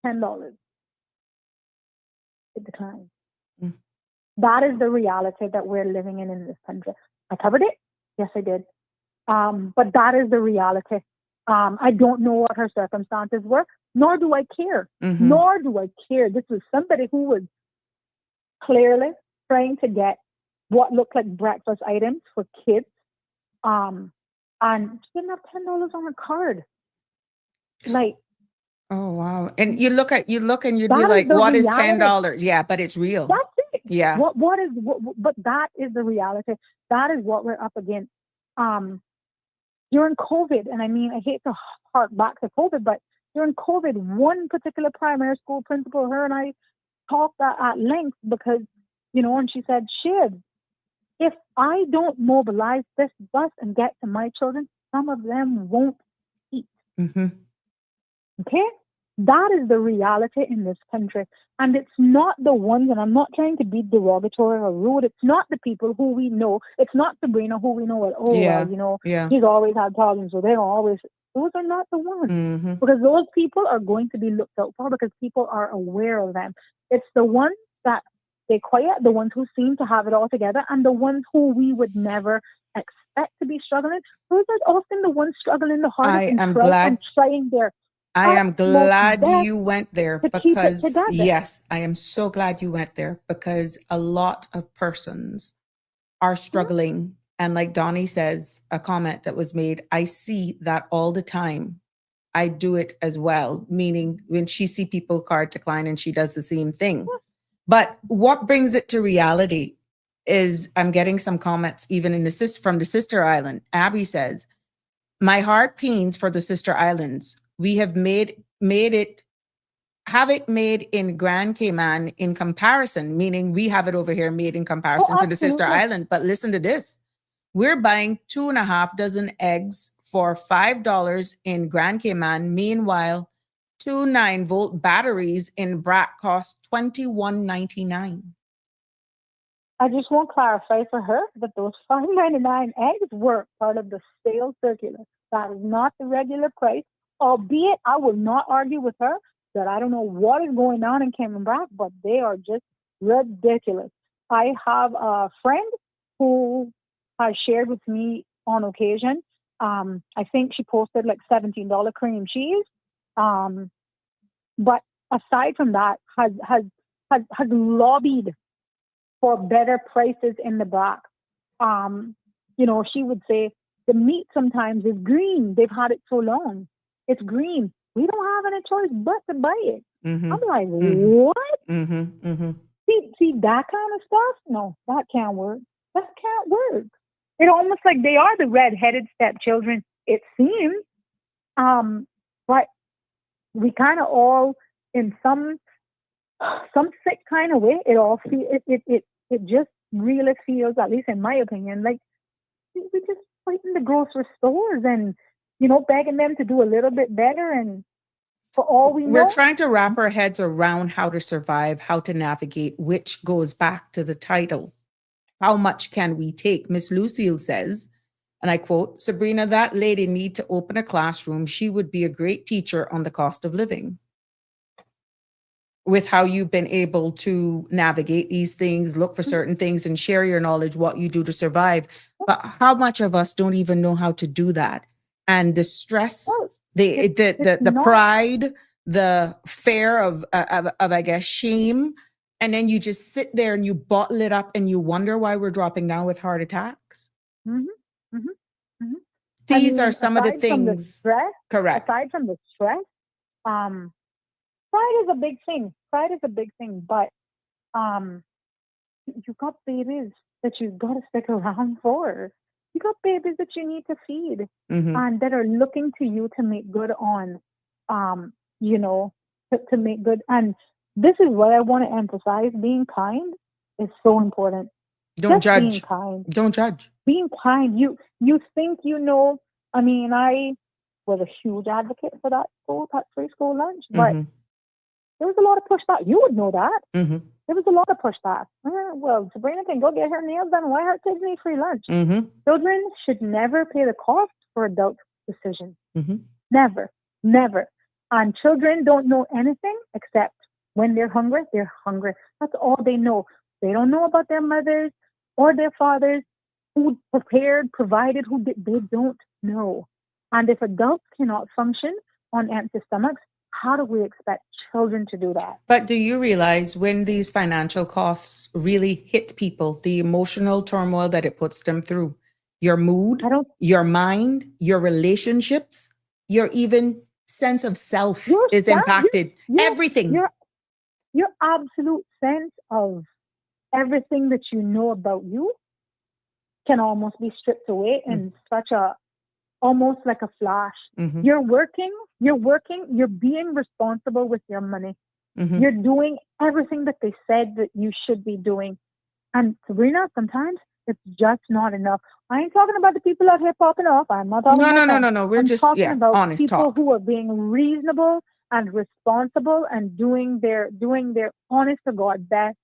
$10. It declined. That is the reality that we're living in this country. I covered it. Yes, I did. But that is the reality. I don't know what her circumstances were, nor do I care. Nor do I care. This was somebody who was clearly trying to get what looked like breakfast items for kids. And she didn't have $10 on her card. Like, oh wow! And you look and you'd be that like, is the "What is reality. $10?" Yeah, but it's real. That's it. Yeah. But that is the reality. That is what we're up against. During COVID, and I mean, I hate to hark back to COVID, but during COVID, one particular primary school principal, her and I talked at length because, and she said, Shiv, if I don't mobilize this bus and get to my children, some of them won't eat. Okay? That is the reality in this country. And it's not the ones, and I'm not trying to be derogatory or rude, it's not the people who we know. It's not Sabrina who we know, he's always had problems, so they're always, those are not the ones. Because those people are going to be looked out for because people are aware of them. It's the ones that stay quiet, the ones who seem to have it all together, and the ones who we would never expect to be struggling. Those are often the ones struggling the hardest and trying their I am glad you went there because, I am so glad you went there because a lot of persons are struggling. And like Donnie says, a comment that was made, I see that all the time. I do it as well, meaning when she see people card decline and she does the same thing. But what brings it to reality is I'm getting some comments even from the sister island. Abby says, my heart pains for the sister islands. We have made it in Grand Cayman in comparison, meaning we have it over here made in comparison to the sister island. But listen to this. We're buying 2.5 dozen eggs for $5 in Grand Cayman. Meanwhile, two 9-volt batteries in BRAC cost $21.99. I just want to clarify for her that those $5.99 eggs were part of the sales circular. That is not the regular price. Albeit, I will not argue with her that I don't know what is going on in Cayman Brac, but they are just ridiculous. I have a friend who has shared with me on occasion. I think she posted like $17 cream cheese. But aside from that, has lobbied for better prices in the Brac. She would say the meat sometimes is green. They've had it so long. It's green. We don't have any choice but to buy it. Mm-hmm. I'm like, Mm-hmm. what? Mm-hmm. Mm-hmm. See that kind of stuff? No, that can't work. That can't work. It's almost like they are the red-headed stepchildren, it seems. But we kind of all, in some sick kind of way, it just really feels, at least in my opinion, like we just fighting the grocery stores and begging them to do a little bit better. And for all we know, we're trying to wrap our heads around how to survive, how to navigate, which goes back to the title. How much can we take? Miss Lucille says, and I quote, Sabrina, that lady need to open a classroom. She would be a great teacher on the cost of living. With how you've been able to navigate these things, look for certain things and share your knowledge, what you do to survive. But how much of us don't even know how to do that? And the stress, the pride, the fear of I guess shame, and then you just sit there and you bottle it up and you wonder why we're dropping down with heart attacks. Mm-hmm. Mm-hmm. Mm-hmm. These are some of the things. Stress, correct. Aside from the stress, pride is a big thing. But you got babies that you've got to stick around for. You got babies that you need to feed, Mm-hmm. and that are looking to you to make good on, to make good. And this is what I want to emphasize: being kind is so important. Don't Just being judge. kind. Don't judge. Being kind. You think I mean, I was a huge advocate for that free school lunch, but Mm-hmm. there was a lot of pushback. You would know that. Mm-hmm. There was a lot of pushback. Well, Sabrina can go get her nails done. Why her kids need free lunch? Mm-hmm. Children should never pay the cost for adult decisions. Mm-hmm. Never. Never. And children don't know anything except when they're hungry, they're hungry. That's all they know. They don't know about their mothers or their fathers who prepared, provided, they don't know. And if adults cannot function on empty stomachs, how do we expect children to do that? But do you realize when these financial costs really hit people, the emotional turmoil that it puts them through, your mood, your mind, your relationships, your even sense of self is impacted. Everything. Your absolute sense of everything that you know about you can almost be stripped away in almost like a flash. Mm-hmm. You're working, you're being responsible with your money. Mm-hmm. You're doing everything that they said that you should be doing. And Sabrina, sometimes it's just not enough. I ain't talking about the people out here popping off. I'm not talking about them. No. We're I'm just talking about honest people talk. who are being reasonable and responsible and doing their honest to God best,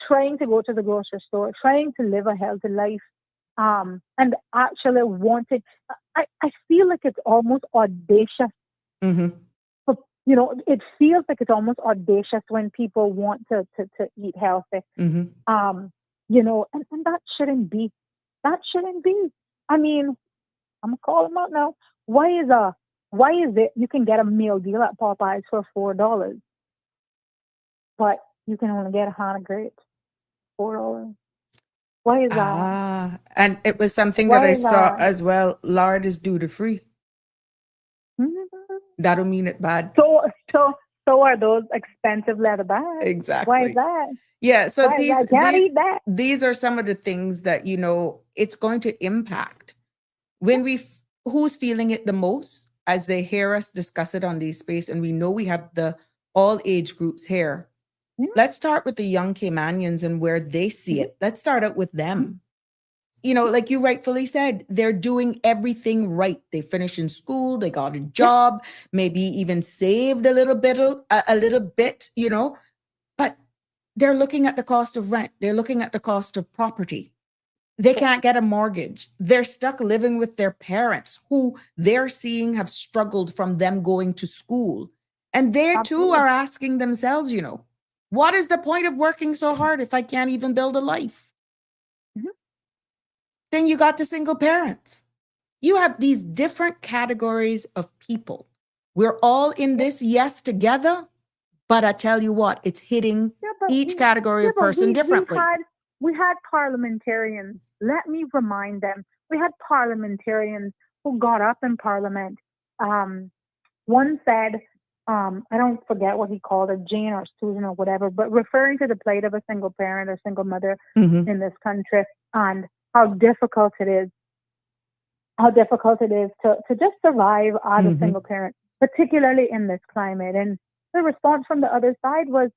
trying to go to the grocery store, trying to live a healthy life. And actually wanted, I feel like it's almost audacious. Mm-hmm. It feels like it's almost audacious when people want to eat healthy. Mm-hmm. And that shouldn't be. That shouldn't be. I mean, I'm gonna call them out now. Why is it you can get a meal deal at Popeyes for $4, but you can only get a hand of grapes $4? Why is that? And it was something that I saw as well. Lard is duty free. Mm-hmm. That don't mean it bad. So are those expensive leather bags. Exactly. Why is that? Yeah. So these are some of the things that, it's going to impact when who's feeling it the most as they hear us discuss it on these space. And we know we have the all age groups here. Mm-hmm. Let's start with the young Caymanians and where they see it. Let's start out with them. you know, like you rightfully said, they're doing everything right. They finished in school, they got a job, maybe even saved a little bit, you know, but they're looking at the cost of rent. They're looking at the cost of property. They can't get a mortgage. They're stuck living with their parents who they're seeing have struggled from them going to school. And they too are asking themselves, you know, what is the point of working so hard if I can't even build a life? Mhm. Then you got the single parents. You have these different categories of people. We're all in this, yes, together, but I tell you what, it's hitting each category of person differently. We had parliamentarians. Let me remind them. We had parliamentarians who got up in Parliament. One said, I don't forget what he called her, Jane or Susan or whatever, but referring to the plight of a single parent or single mother in this country and how difficult it is to just survive as a single parent, particularly in this climate. And the response from the other side was,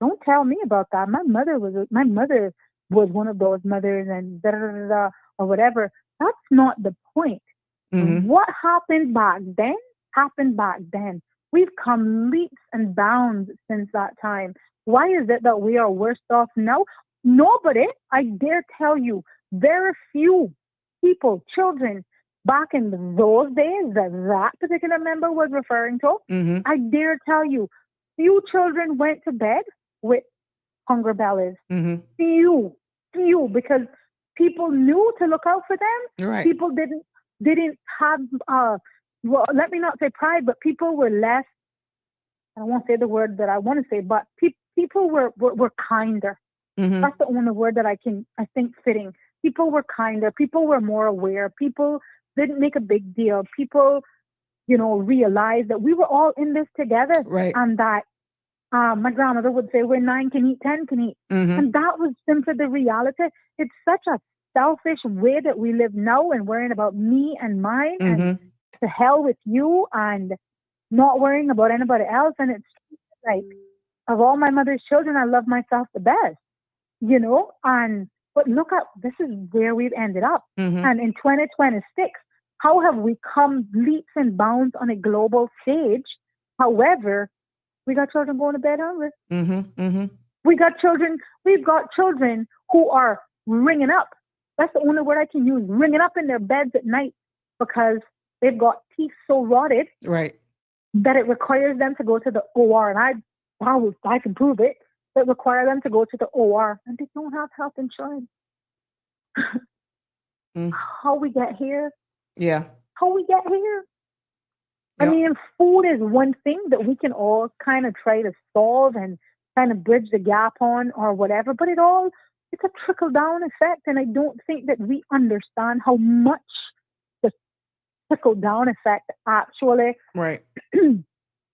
don't tell me about that. My mother was one of those mothers and da da da da or whatever. That's not the point. What happened back then happened back then. We've come leaps and bounds since that time. Why is it that we are worse off now? Nobody, I dare tell you, very few people, children, back in those days that particular member was referring to, I dare tell you, few children went to bed with hunger bellies. Few, because people knew to look out for them. Right. People didn't have, well, let me not say pride, but people were less, I won't say the word that I want to say, but people were kinder. That's the only word that I think fitting. People were kinder. People were more aware. People didn't make a big deal. People, you know, realized that we were all in this together. Right. And that my grandmother would say, where 9 can eat, 10 can eat. And that was simply the reality. It's such a selfish way that we live now and worrying about me and mine and to hell with you and not worrying about anybody else. And it's like, of all my mother's children, I love myself the best, you know? But look at, this is where we've ended up. And in 2026, how have we come leaps and bounds on a global stage? However, we got children going to bed hungry. We've got children who are ringing up. That's the only word I can use, ringing up in their beds at night because they've got teeth so rotted that it requires them to go to the OR. And I can prove it. That require them to go to the OR and they don't have health insurance. How we get here? Yeah. How we get here? I mean, food is one thing that we can all kind of try to solve and kind of bridge the gap on or whatever, but it's a trickle down effect. And I don't think that we understand how much the trickle down effect actually,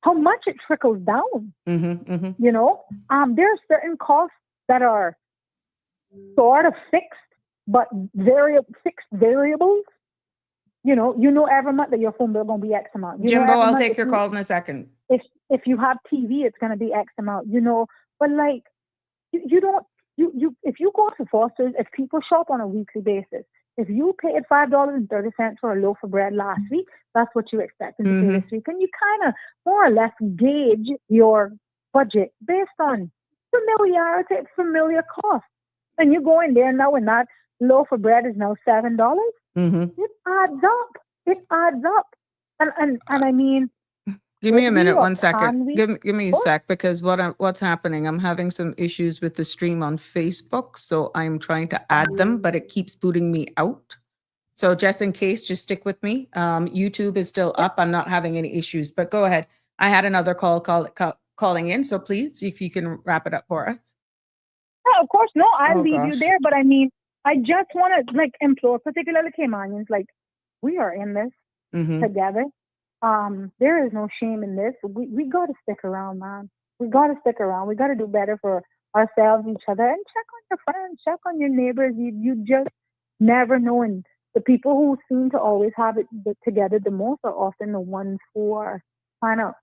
how much it trickles down. You know, there are certain costs that are sort of fixed, but fixed variables. You know, every month that your phone bill going to be X amount. Jimbo, I'll take your call in a second. If you have TV, it's going to be X amount, you know, but like, if you go to Foster's, if people shop on a weekly basis, if you paid $5.30 for a loaf of bread last week, that's what you expect to pay this week. And you kind of more or less gauge your budget based on familiarity, familiar costs. And you go in there now and that loaf of bread is now $7. It adds up. It adds up. And I mean, give me a minute, 1 second. Give me a sec, because what's happening, I'm having some issues with the stream on Facebook, so I'm trying to add them, but it keeps booting me out. So just in case, just stick with me. YouTube is still up. I'm not having any issues, but go ahead. I had another calling in, so please, if you can wrap it up for us. Yeah, of course. No, I'll leave you there, but I mean, I just want to implore, particularly Caymanians, we are in this together. There is no shame in this. We got to stick around, man. We got to stick around. We got to do better for ourselves, each other, and check on your friends, check on your neighbors. You just never know. And the people who seem to always have it together the most are often the ones who are kind of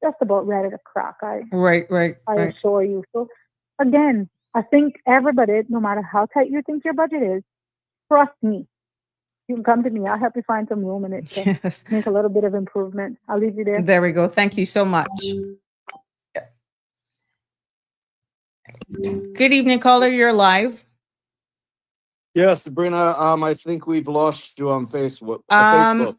just about ready to crack. I assure you. So again, I think everybody, no matter how tight you think your budget is, trust me. You can come to me. I'll help you find some room in it to Yes. make a little bit of improvement. I'll leave you there. There we go. Thank you so much. Yes. Good evening, caller. You're live. Yes, Sabrina, I think we've lost you on Facebook.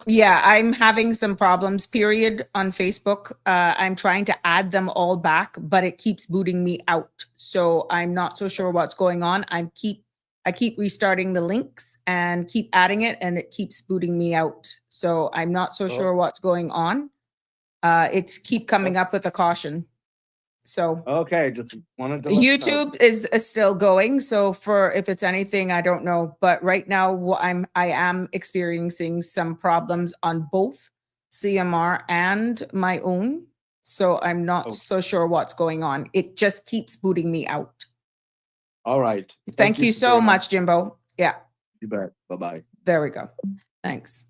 Yeah, I'm having some problems, period, on Facebook. I'm trying to add them all back, but it keeps booting me out. So I'm not so sure what's going on. I keep restarting the links and keep adding it, and it keeps booting me out. So I'm not so sure what's going on. It's keep coming up with a caution. So Okay, just wanted to let you know. YouTube is still going. So for if it's anything, I don't know. But right now, I am experiencing some problems on both CMR and my own. So I'm not so sure what's going on. It just keeps booting me out. All right. Thank you so Sabrina. much, Jimbo. Yeah. You bet. Bye-bye. There we go. Thanks.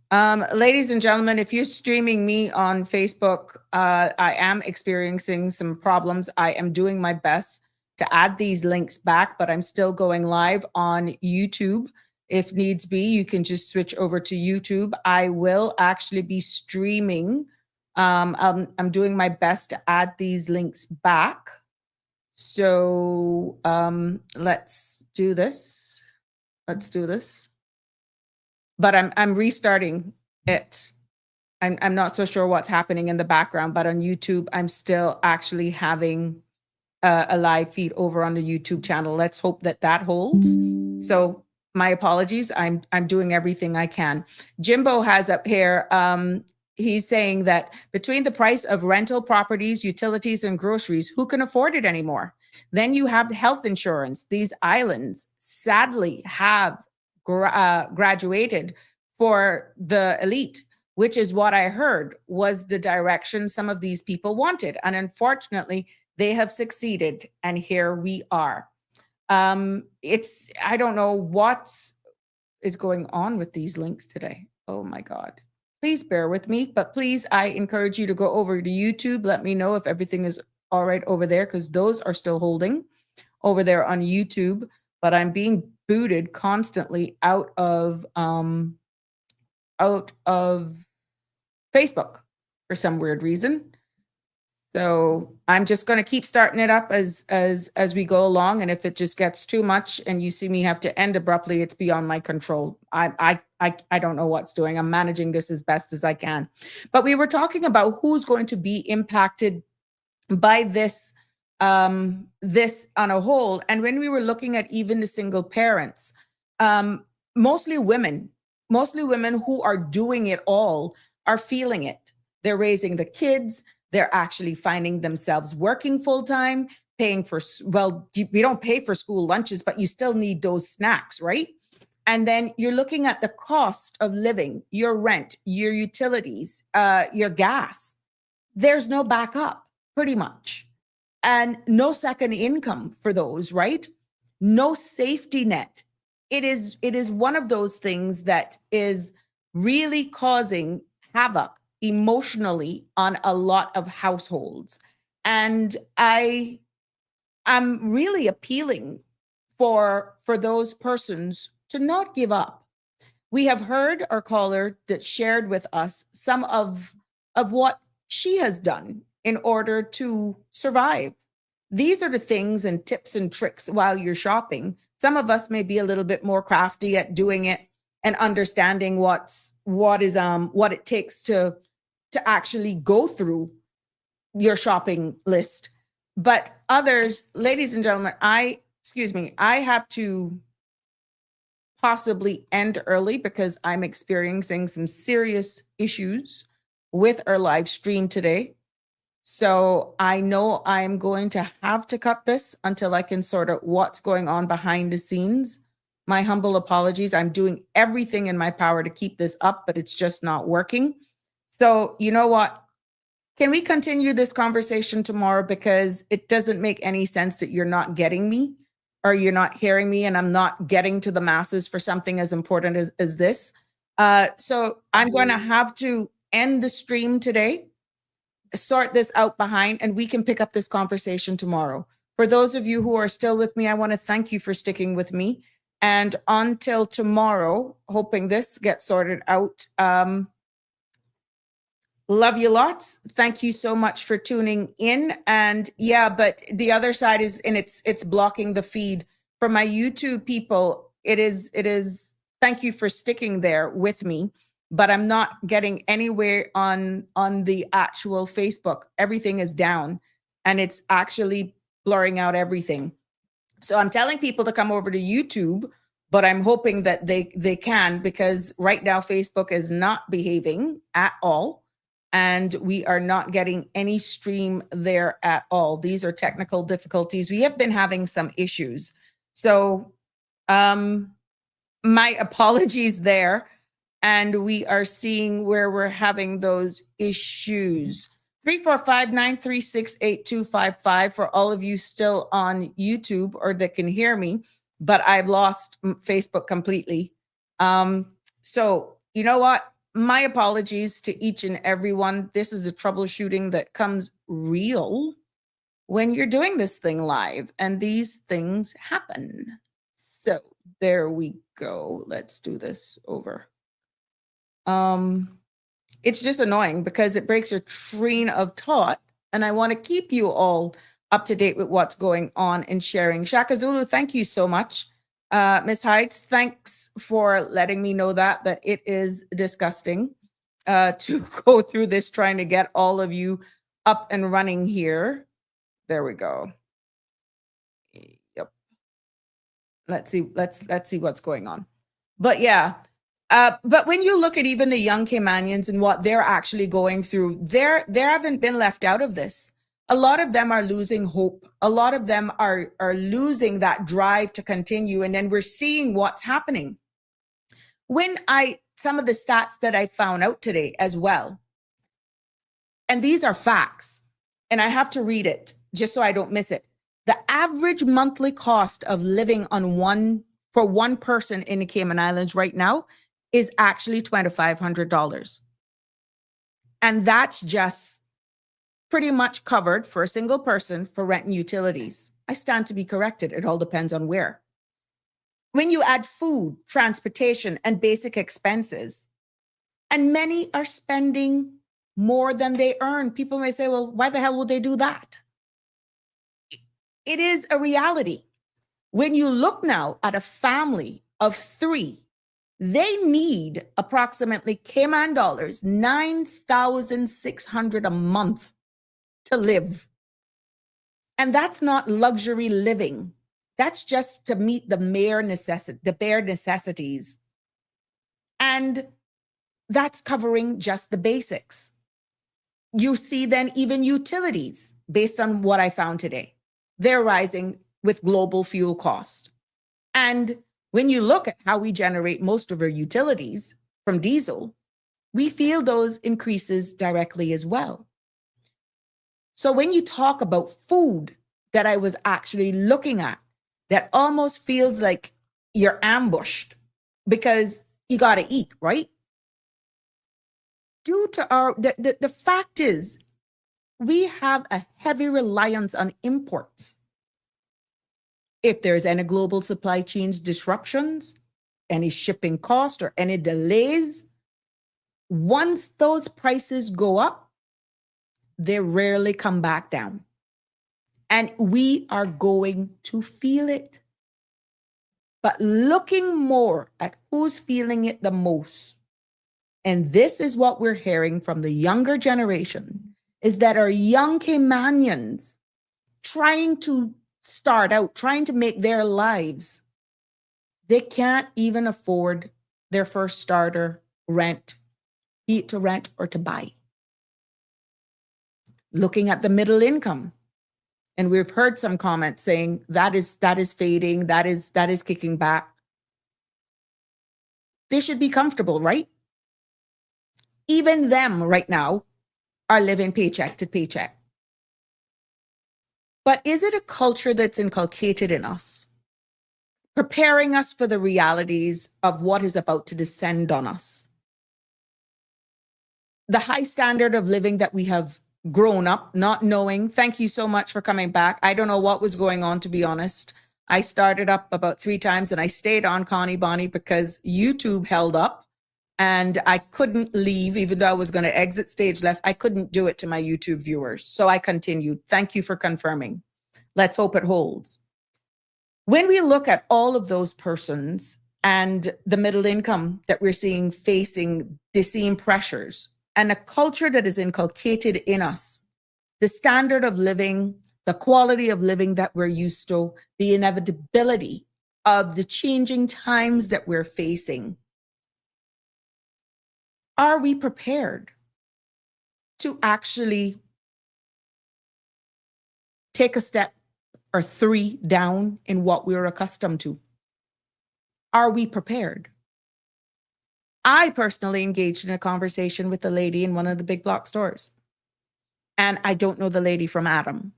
Ladies and gentlemen, if you're streaming me on Facebook, I am experiencing some problems. I am doing my best to add these links back, but I'm still going live on YouTube. If needs be, you can just switch over to YouTube. I will actually be streaming. I'm doing my best to add these links back. So let's do this. Let's do this. But I'm restarting it. I'm not so sure what's happening in the background, but on YouTube, I'm still actually having a live feed over on the YouTube channel. Let's hope that that holds. So my apologies. I'm doing everything I can. Jimbo has up here, he's saying that between the price of rental properties, utilities, and groceries, who can afford it anymore? Then you have health insurance. These islands sadly have graduated for the elite, which is what I heard was the direction some of these people wanted. And unfortunately, they have succeeded. And here we are. I don't know what is going on with these links today. Oh my God. Please bear with me, but please, I encourage you to go over to YouTube. Let me know if everything is all right over there, because those are still holding over there on YouTube, but I'm being booted constantly out of Facebook for some weird reason. So I'm just going to keep starting it up as we go along, and if it just gets too much and you see me have to end abruptly, it's beyond my control. I don't know what's doing. I'm managing this as best as I can. But we were talking about who's going to be impacted by this this on a whole. And when we were looking at even the single parents, mostly women who are doing it all are feeling it. They're raising the kids. They're actually finding themselves working full time, paying for, well, we don't pay for school lunches, but you still need those snacks, right? And then you're looking at the cost of living, your rent, your utilities, your gas. There's no backup, pretty much. And no second income for those, right? No safety net. It is one of those things that is really causing havoc emotionally on a lot of households. And I'm really appealing for those persons to not give up. We have heard our caller that shared with us some of what she has done in order to survive. These are the things and tips and tricks while you're shopping. Some of us may be a little bit more crafty at doing it and understanding what it takes to actually go through your shopping list. But others, ladies and gentlemen, I have to possibly end early because I'm experiencing some serious issues with our live stream today. So I know I'm going to have to cut this until I can sort out what's going on behind the scenes. My humble apologies. I'm doing everything in my power to keep this up, but it's just not working. So you know what? Can we continue this conversation tomorrow? Because it doesn't make any sense that you're not getting me or you're not hearing me, and I'm not getting to the masses for something as important as this. So I'm going to have to end the stream today, sort this out behind, and we can pick up this conversation tomorrow. For those of you who are still with me, I want to thank you for sticking with me. And until tomorrow, hoping this gets sorted out. Love you lots. Thank you so much for tuning in. And yeah, but the other side is, and it's blocking the feed for my YouTube people. It is, thank you for sticking there with me, but I'm not getting anywhere on the actual Facebook. Everything is down and it's actually blurring out everything. So I'm telling people to come over to YouTube, but I'm hoping that they can, because right now Facebook is not behaving at all. And we are not getting any stream there at all. These are technical difficulties. We have been having some issues. So my apologies there. And we are seeing where we're having those issues. 345-936-8255 for all of you still on YouTube or that can hear me, but I've lost Facebook completely. So you know what? My apologies to each and every one. This is a troubleshooting that comes real when you're doing this thing live, and these things happen. So there we go. Let's do this over. It's just annoying because it breaks your train of thought, and I want to keep you all up to date with what's going on and sharing. Shaka Zulu, thank you so much. Ms. Heights, thanks for letting me know that it is disgusting to go through this, trying to get all of you up and running here. There we go. Yep. Let's see what's going on. But yeah, but when you look at even the young Caymanians and what they're actually going through, they haven't been left out of this. A lot of them are losing hope. A lot of them are losing that drive to continue. And then we're seeing what's happening. Some of the stats that I found out today as well, and these are facts, and I have to read it just so I don't miss it. The average monthly cost of living for one person in the Cayman Islands right now is actually $2,500. And that's just pretty much covered for a single person for rent and utilities. I stand to be corrected. It all depends on where. When you add food, transportation, and basic expenses, and many are spending more than they earn. People may say, well, why the hell would they do that? It is a reality. When you look now at a family of 3, they need approximately Cayman dollars, $9,600 a month to live. And that's not luxury living. That's just to meet the bare necessities. And that's covering just the basics. You see then even utilities, based on what I found today, they're rising with global fuel cost. And when you look at how we generate most of our utilities from diesel, we feel those increases directly as well. So when you talk about food that I was actually looking at, that almost feels like you're ambushed because you got to eat, right? Due to the fact is, we have a heavy reliance on imports. If there's any global supply chains disruptions, any shipping cost or any delays, once those prices go up, they rarely come back down. And we are going to feel it. But looking more at who's feeling it the most, and this is what we're hearing from the younger generation, is that our young Caymanians trying to start out, trying to make their lives, they can't even afford their first starter rent, be it to rent or to buy. Looking at the middle income, and we've heard some comments saying that is fading, that is kicking back. They should be comfortable, right? Even them right now are living paycheck to paycheck. But is it a culture that's inculcated in us, preparing us for the realities of what is about to descend on us? The high standard of living that we have grown up not knowing. Thank you so much for coming back. I don't know what was going on, to be honest. I started up about 3 times and I stayed on Connie Bonnie because YouTube held up and I couldn't leave, even though I was going to exit stage left. I couldn't do it to my YouTube viewers. So I continued. Thank you for confirming. Let's hope it holds. When we look at all of those persons and the middle income that we're seeing facing the same pressures and a culture that is inculcated in us, the standard of living, the quality of living that we're used to, the inevitability of the changing times that we're facing, are we prepared to actually take a step or 3 down in what we're accustomed to? Are we prepared? I personally engaged in a conversation with a lady in one of the big block stores. And I don't know the lady from Adam.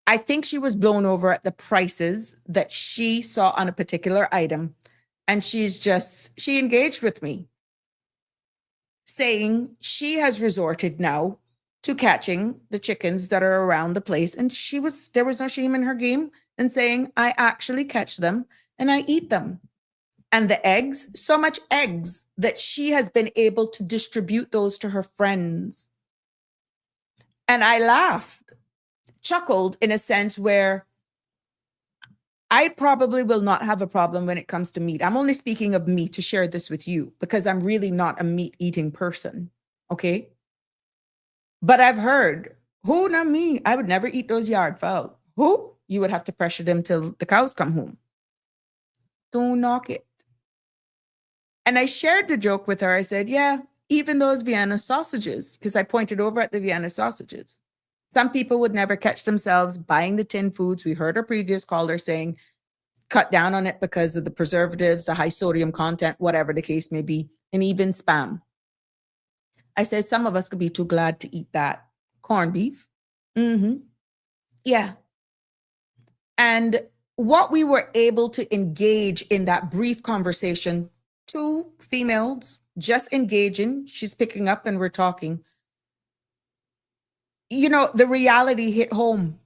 I think she was blown over at the prices that she saw on a particular item. And she engaged with me, saying she has resorted now to catching the chickens that are around the place. And there was no shame in her game, and saying, I actually catch them and I eat them. And the eggs, so much eggs that she has been able to distribute those to her friends. And I laughed, chuckled in a sense where I probably will not have a problem when it comes to meat. I'm only speaking of meat to share this with you because I'm really not a meat eating person. Okay. But I've heard, who, not me, I would never eat those yard fowl. Who? You would have to pressure them till the cows come home. Don't knock it. And I shared the joke with her. I said, yeah, even those Vienna sausages, because I pointed over at the Vienna sausages. Some people would never catch themselves buying the tin foods. We heard our previous caller saying, cut down on it because of the preservatives, the high sodium content, whatever the case may be, and even spam. I said, some of us could be too glad to eat that. Corned beef. Yeah. And what we were able to engage in that brief conversation, 2 females just engaging, she's picking up and we're talking. You know, the reality hit home.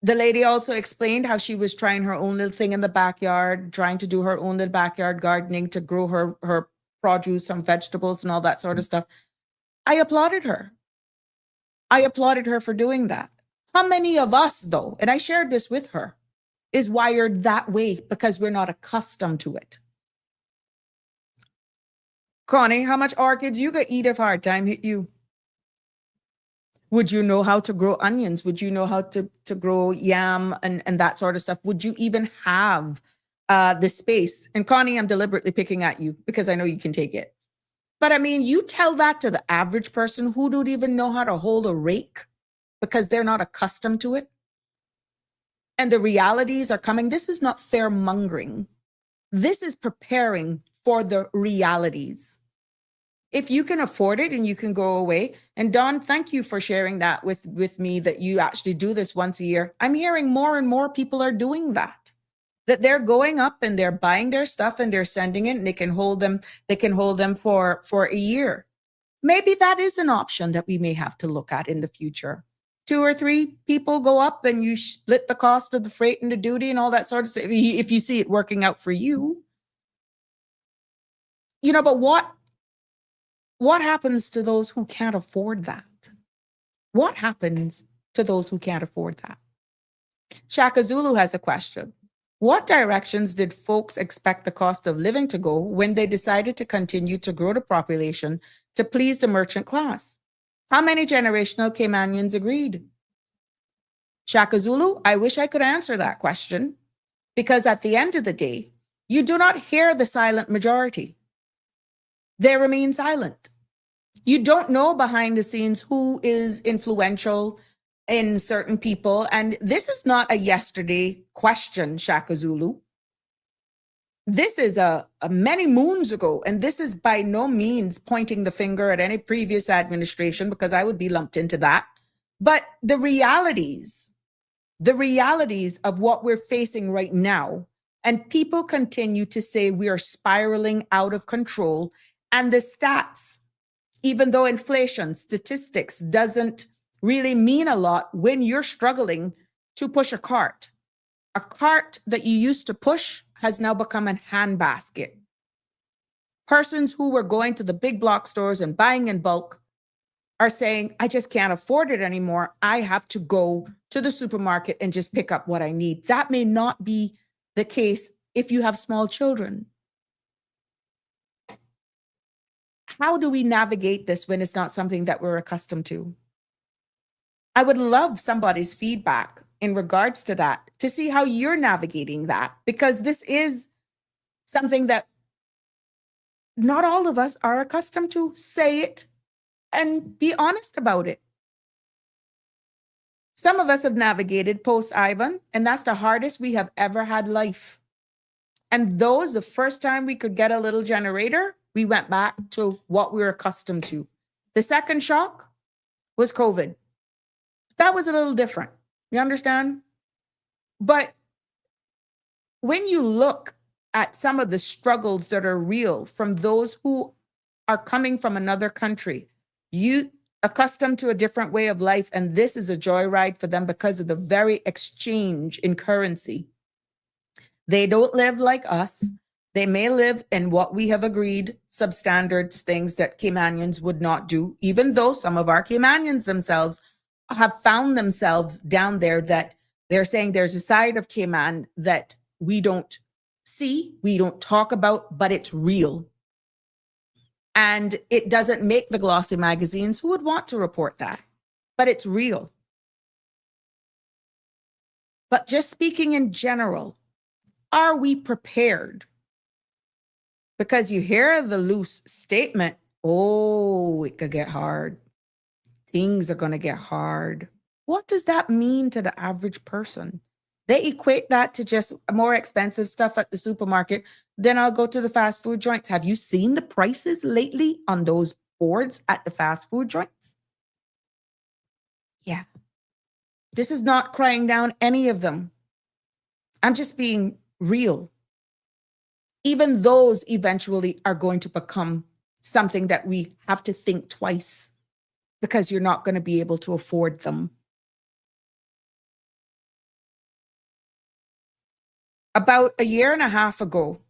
The lady also explained how she was trying her own little thing in the backyard, trying to do her own little backyard gardening to grow her produce, some vegetables and all that sort of stuff. I applauded her. I applauded her for doing that. How many of us, though, and I shared this with her, is wired that way because we're not accustomed to it? Connie, how much orchids you gonna eat if hard time hit you? Would you know how to grow onions? Would you know how to grow yam and that sort of stuff? Would you even have the space? And Connie, I'm deliberately picking at you because I know you can take it. But I mean, you tell that to the average person who don't even know how to hold a rake because they're not accustomed to it. And the realities are coming. This is not fear mongering. This is preparing for the realities. If you can afford it and you can go away. And Dawn, thank you for sharing that with me, that you actually do this once a year. I'm hearing more and more people are doing that they're going up and they're buying their stuff and they're sending it and they can hold them for a year. Maybe that is an option that we may have to look at in the future. 2 or 3 people go up and you split the cost of the freight and the duty and all that sort of stuff. If you see it working out for you, you know, but what happens to those who can't afford that? What happens to those who can't afford that? Shaka Zulu has a question. What directions did folks expect the cost of living to go when they decided to continue to grow the population to please the merchant class? How many generational Caymanians agreed? Shaka Zulu, I wish I could answer that question, because at the end of the day, you do not hear the silent majority. They remain silent. You don't know behind the scenes who is influential in certain people. And this is not a yesterday question, Shaka Zulu. This is a many moons ago. And this is by no means pointing the finger at any previous administration, because I would be lumped into that. But the realities of what we're facing right now, and people continue to say we are spiraling out of control. And the stats, even though inflation statistics doesn't really mean a lot when you're struggling to push a cart. A cart that you used to push has now become a handbasket. Persons who were going to the big block stores and buying in bulk are saying, I just can't afford it anymore. I have to go to the supermarket and just pick up what I need. That may not be the case if you have small children. How do we navigate this when it's not something that we're accustomed to? I would love somebody's feedback in regards to that, to see how you're navigating that, because this is something that not all of us are accustomed to. Say it and be honest about it. Some of us have navigated post-Ivan, and that's the hardest we have ever had life. And those, the first time we could get a little generator, we went back to what we were accustomed to. The second shock was COVID. That was a little different. You understand? But when you look at some of the struggles that are real from those who are coming from another country, you accustomed to a different way of life, and this is a joyride for them because of the very exchange in currency. They don't live like us. They may live in what we have agreed, substandards, things that Caymanians would not do, even though some of our Caymanians themselves have found themselves down there, that they're saying there's a side of Cayman that we don't see, we don't talk about, but it's real. And it doesn't make the glossy magazines who would want to report that, but it's real. But just speaking in general, are we prepared? Because you hear the loose statement, oh, it could get hard. Things are going to get hard. What does that mean to the average person? They equate that to just more expensive stuff at the supermarket. Then I'll go to the fast food joints. Have you seen the prices lately on those boards at the fast food joints? Yeah. This is not crying down any of them. I'm just being real. Even those eventually are going to become something that we have to think twice, because you're not going to be able to afford them. About a year and a half ago,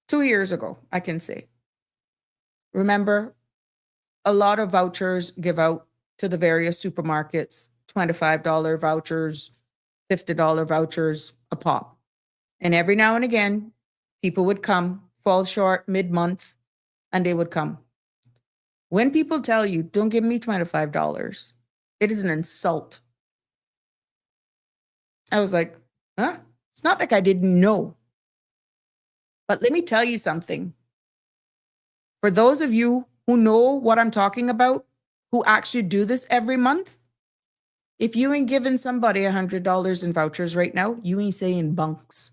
2 years ago, I can say, remember, a lot of vouchers give out to the various supermarkets, $25 vouchers, $50 vouchers a pop. And every now and again, people would come, fall short mid-month, and they would come. When people tell you, don't give me $25, it is an insult. I was like, huh? It's not like I didn't know. But let me tell you something. For those of you who know what I'm talking about, who actually do this every month, if you ain't giving somebody $100 in vouchers right now, you ain't saying bunks,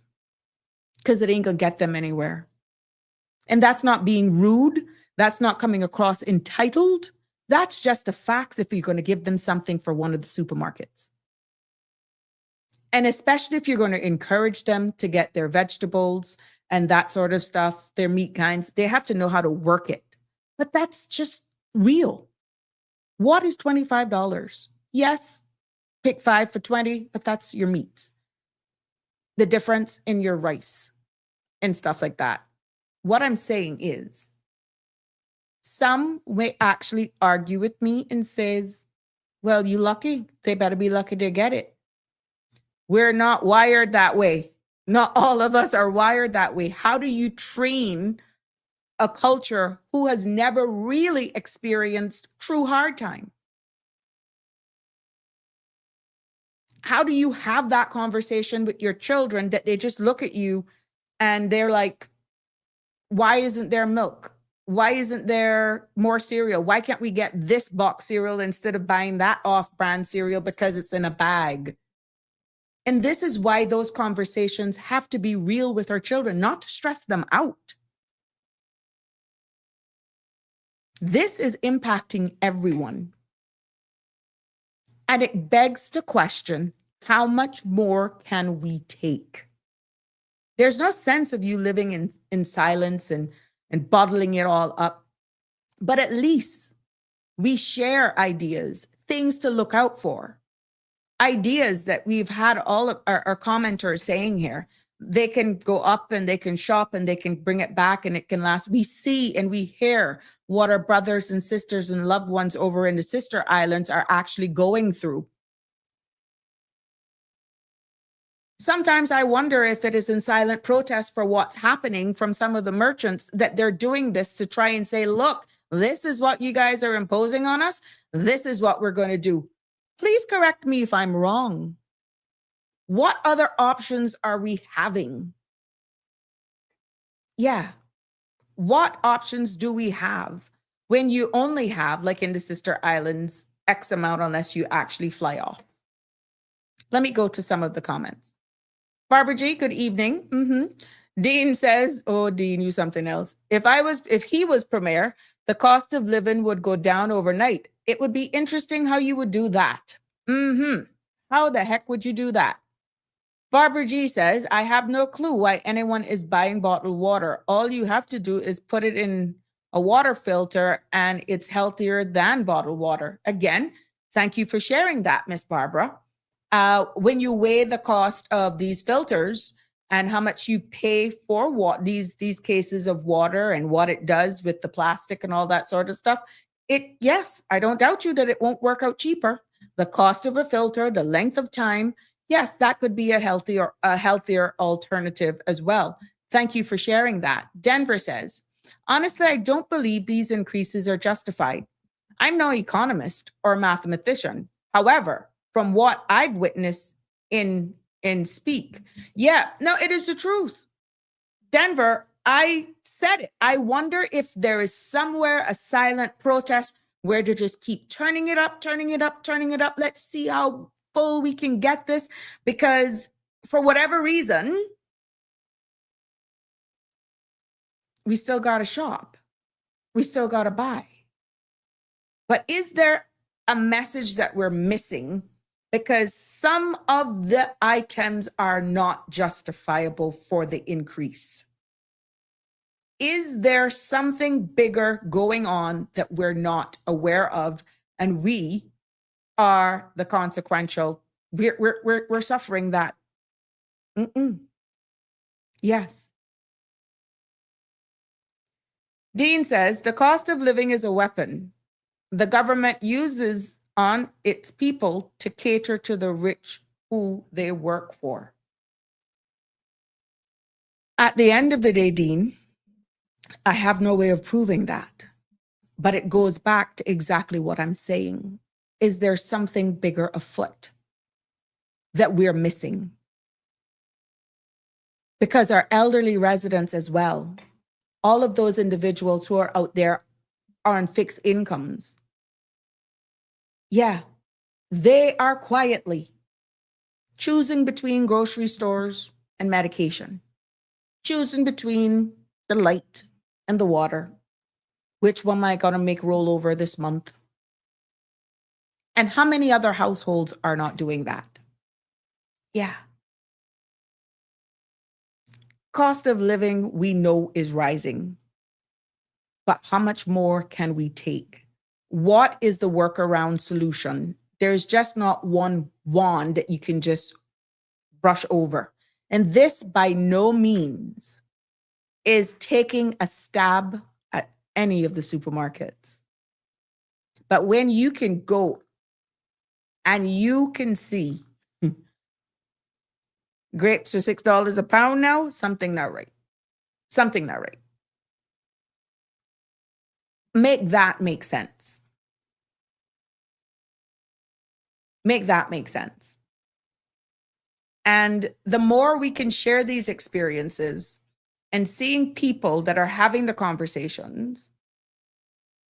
because it ain't gonna get them anywhere. And that's not being rude. That's not coming across entitled. That's just the facts if you're going to give them something for one of the supermarkets. And especially if you're going to encourage them to get their vegetables and that sort of stuff, their meat kinds, they have to know how to work it. But that's just real. What is $25? Yes, pick 5 for 20, but that's your meats. The difference in your rice and stuff like that. What I'm saying is, some may actually argue with me and says, well, you lucky. They better be lucky to get it. We're not wired that way. Not all of us are wired that way. How do you train a culture who has never really experienced true hard time? How do you have that conversation with your children that they just look at you and they're like, why isn't there milk? Why isn't there more cereal? Why can't we get this box cereal instead of buying that off-brand cereal because it's in a bag? And this is why those conversations have to be real with our children, not to stress them out. This is impacting everyone. And it begs to question, how much more can we take? There's no sense of you living in silence and bottling it all up. But at least we share ideas, things to look out for. ideas that we've had all of our commenters saying here. They can go up and they can shop and they can bring it back and it can last. We see and we hear what our brothers and sisters and loved ones over in the sister islands are actually going through. Sometimes I wonder if it is in silent protest for what's happening from some of the merchants, that they're doing this to try and say, look, this is what you guys are imposing on us. This is what we're going to do. Please correct me if I'm wrong. What other options are we having? Yeah. What options do we have when you only have, like in the sister islands, X amount unless you actually fly off? Let me go to some of the comments. Barbara G, good evening. Dean says, oh, Dean, you something else. If he was premier, the cost of living would go down overnight. It would be interesting how you would do that. How the heck would you do that? Barbara G says, I have no clue why anyone is buying bottled water. All you have to do is put it in a water filter and it's healthier than bottled water. Again, thank you for sharing that, Miss Barbara. When you weigh the cost of these filters and how much you pay for these cases of water and what it does with the plastic and all that sort of stuff, yes, I don't doubt you that it won't work out cheaper. The cost of a filter, the length of time, yes, that could be a healthier alternative as well. Thank you for sharing that. Denver says, honestly, I don't believe these increases are justified. I'm no economist or mathematician. However, from what I've witnessed in Speak, it is the truth. Denver, I said it. I wonder if there is somewhere a silent protest where they just keep turning it up. Let's see how full we can get this, because for whatever reason, we still got to shop. We still got to buy. But is there a message that we're missing? Because some of the items are not justifiable for the increase. Is there something bigger going on that we're not aware of, and we are the consequential? We're suffering that. Yes. Dean says the cost of living is a weapon the government uses on its people to cater to the rich who they work for. At the end of the day, Dean, I have no way of proving that, but it goes back to exactly what I'm saying. Is there something bigger afoot that we're missing? Because our elderly residents as well, all of those individuals who are out there are on fixed incomes. Yeah, they are quietly choosing between grocery stores and medication, choosing between the light and the water. Which one am I going to make roll over this month? And how many other households are not doing that? Yeah. Cost of living, we know, is rising. But how much more can we take? What is the workaround solution? There's just not one wand that you can just brush over. And this by no means is taking a stab at any of the supermarkets. But when you can go and you can see grapes for $6 a pound now, something not right. Something not right. Make that make sense. Make that make sense. And the more we can share these experiences and seeing people that are having the conversations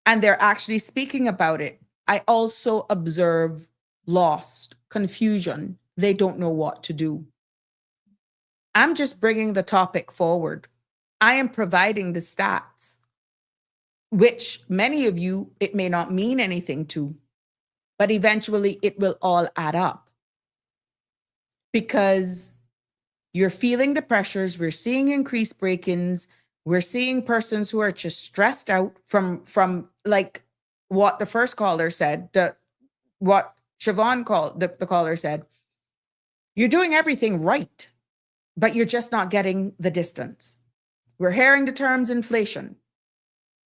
and they're actually speaking about it, I also observe lost, confusion. They don't know what to do. I'm just bringing the topic forward. I am providing the stats, which many of you, it may not mean anything to, but eventually it will all add up. Because you're feeling the pressures, we're seeing increased break-ins, we're seeing persons who are just stressed out from like what the first caller said, what Siobhan called, the caller said, you're doing everything right, but you're just not getting the distance. We're hearing the terms inflation,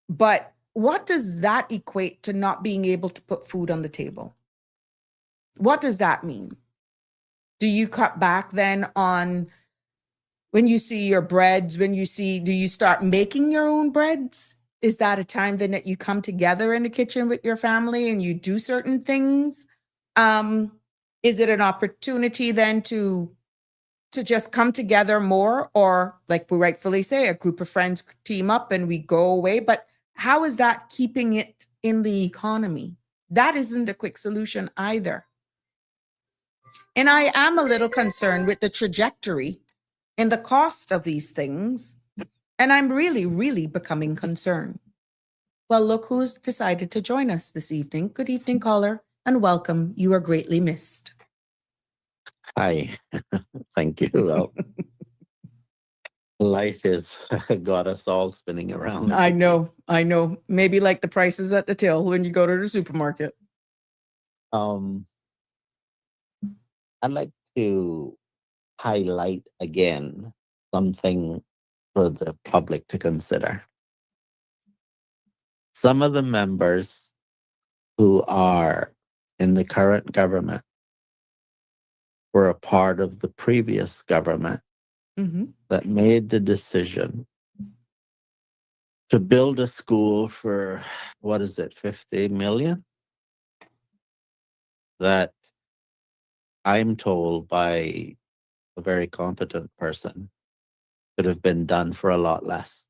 but what does that equate to not being able to put food on the table? What does that mean? Do you cut back then on when you see your breads, do you start making your own breads? Is that a time then that you come together in the kitchen with your family and you do certain things? Is it an opportunity then to just come together more, or like we rightfully say, a group of friends team up and we go away? But how is that keeping it in the economy? That isn't a quick solution either. And I am a little concerned with the trajectory and the cost of these things. And I'm really, really becoming concerned. Well, look who's decided to join us this evening. Good evening, caller, and welcome. You are greatly missed. Hi, thank you. Well, life has got us all spinning around. I know. Maybe like the prices at the till when you go to the supermarket. I'd like to highlight again something for the public to consider. Some of the members who are in the current government were a part of the previous government that made the decision to build a school for, 50 million? That I'm told by a very competent person could have been done for a lot less.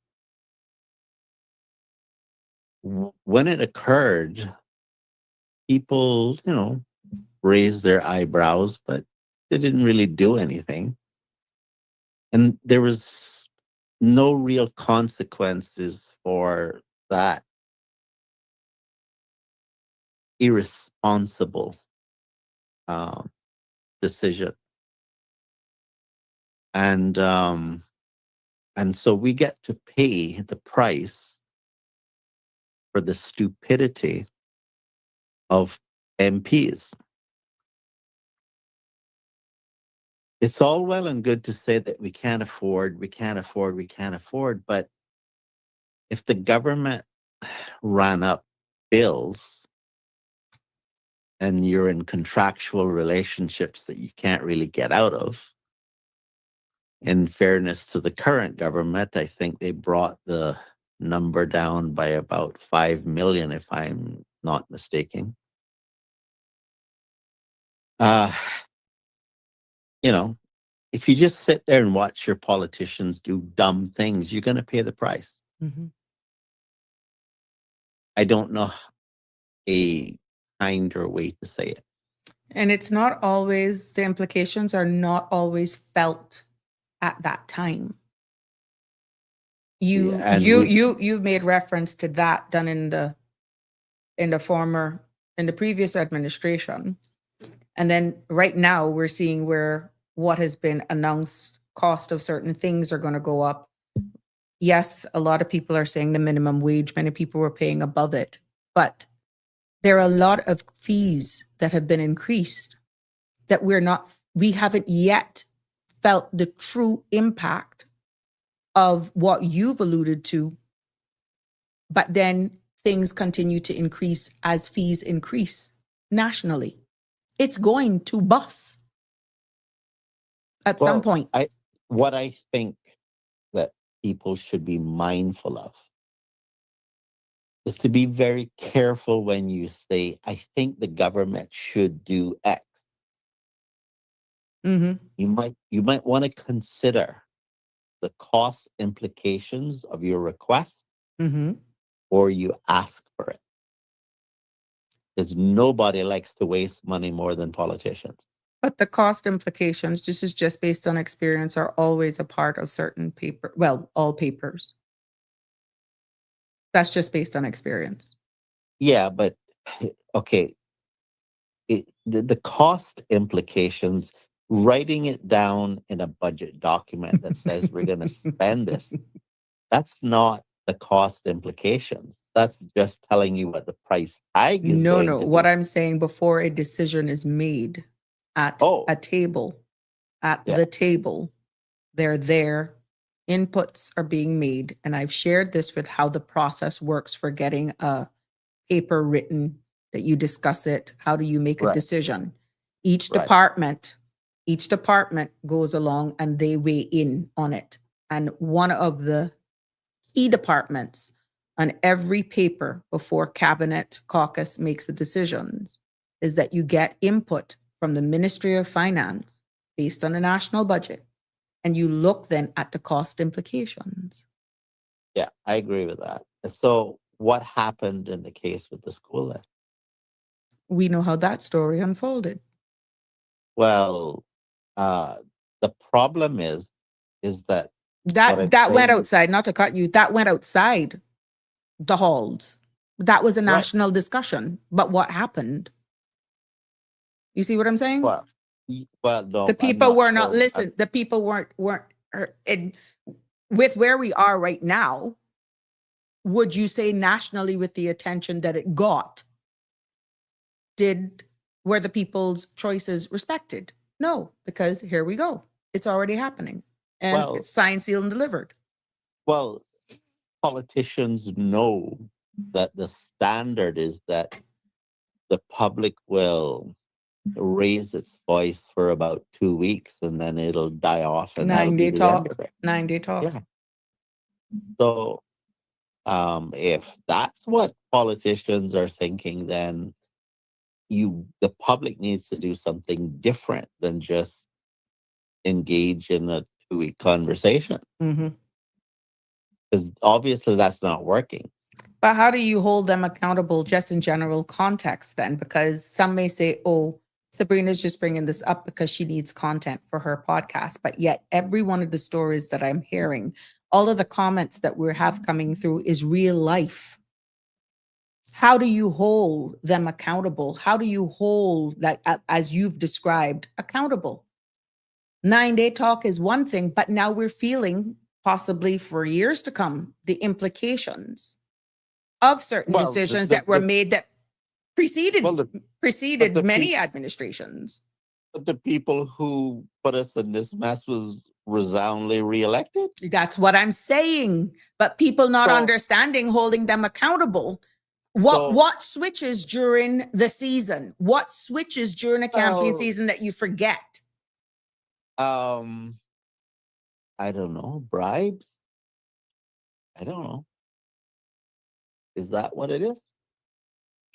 When it occurred, people, raised their eyebrows, but they didn't really do anything. And there was no real consequences for that irresponsible decision. And so we get to pay the price for the stupidity of MPs. It's all well and good to say that we can't afford, but if the government ran up bills and you're in contractual relationships that you can't really get out of, in fairness to the current government, I think they brought the number down by about 5 million, if I'm not mistaken. If you just sit there and watch your politicians do dumb things, you're going to pay the price. I don't know a kinder way to say it. And it's not always, the implications are not always felt at that time. You've made reference to that done in the previous administration. And then right now we're seeing where what has been announced, cost of certain things are going to go up. Yes, a lot of people are saying the minimum wage, many people were paying above it, but there are a lot of fees that have been increased that we haven't yet felt the true impact of what you've alluded to, but then things continue to increase as fees increase nationally. It's going to bust at some point. What I think that people should be mindful of is to be very careful when you say, I think the government should do X. You might want to consider the cost implications of your request or you ask for it. Because nobody likes to waste money more than politicians. But the cost implications, this is just based on experience, are always a part of certain all papers. That's just based on experience. Yeah, but okay. The cost implications, writing it down in a budget document that says we're going to spend this, that's not the cost implications. That's just telling you what the price tag is No, going no. to What be. I'm saying, before a decision is made at Oh, a table, at yeah. the table, they're there. Inputs are being made. And I've shared this with how the process works for getting a paper written, that you discuss it. How do you make a Right. decision? Each Right. department goes along and they weigh in on it. And one of the key departments on every paper before cabinet caucus makes the decisions is that you get input from the Ministry of Finance based on a national budget, and you look then at the cost implications. Yeah, I agree with that. So what happened in the case with the school then? We know how that story unfolded. Well, the problem is that what I'm That went saying, outside, not to cut you, that went outside the halls. That was a right? national discussion. But what happened? You see what I'm saying? Well, well, The no, I'm people not were not sure. listen. The people weren't with where we are right now. Would you say nationally, with the attention that it got, were the people's choices respected? No, because here we go. It's already happening, and Well, it's signed, sealed, and delivered. well, politicians know that the standard is that the public will raise its voice for about 2 weeks and then it'll die off and that'll be 9-day the end talk. of it. 9-day talk. Yeah. So if that's what politicians are thinking, then the public needs to do something different than just engage in a 2-week conversation, Mm-hmm. because obviously that's not working. But how do you hold them accountable just in general context then? Because some may say, oh, Sabrina's just bringing this up because she needs content for her podcast. But yet every one of the stories that I'm hearing, all of the comments that we have coming through is real life. How do you hold them accountable? How do you hold that, as you've described, accountable? 9-day talk is one thing, but now we're feeling, possibly for years to come, the implications of certain Well, decisions that were made that preceded well, preceded the many administrations. but the people who put us in this mess was resoundingly reelected. That's what I'm saying. But people not So- understanding, holding them accountable. So- What switches during the season? What switches during a campaign Well- season that you forget? I don't know, bribes. I don't know. Is that what it is?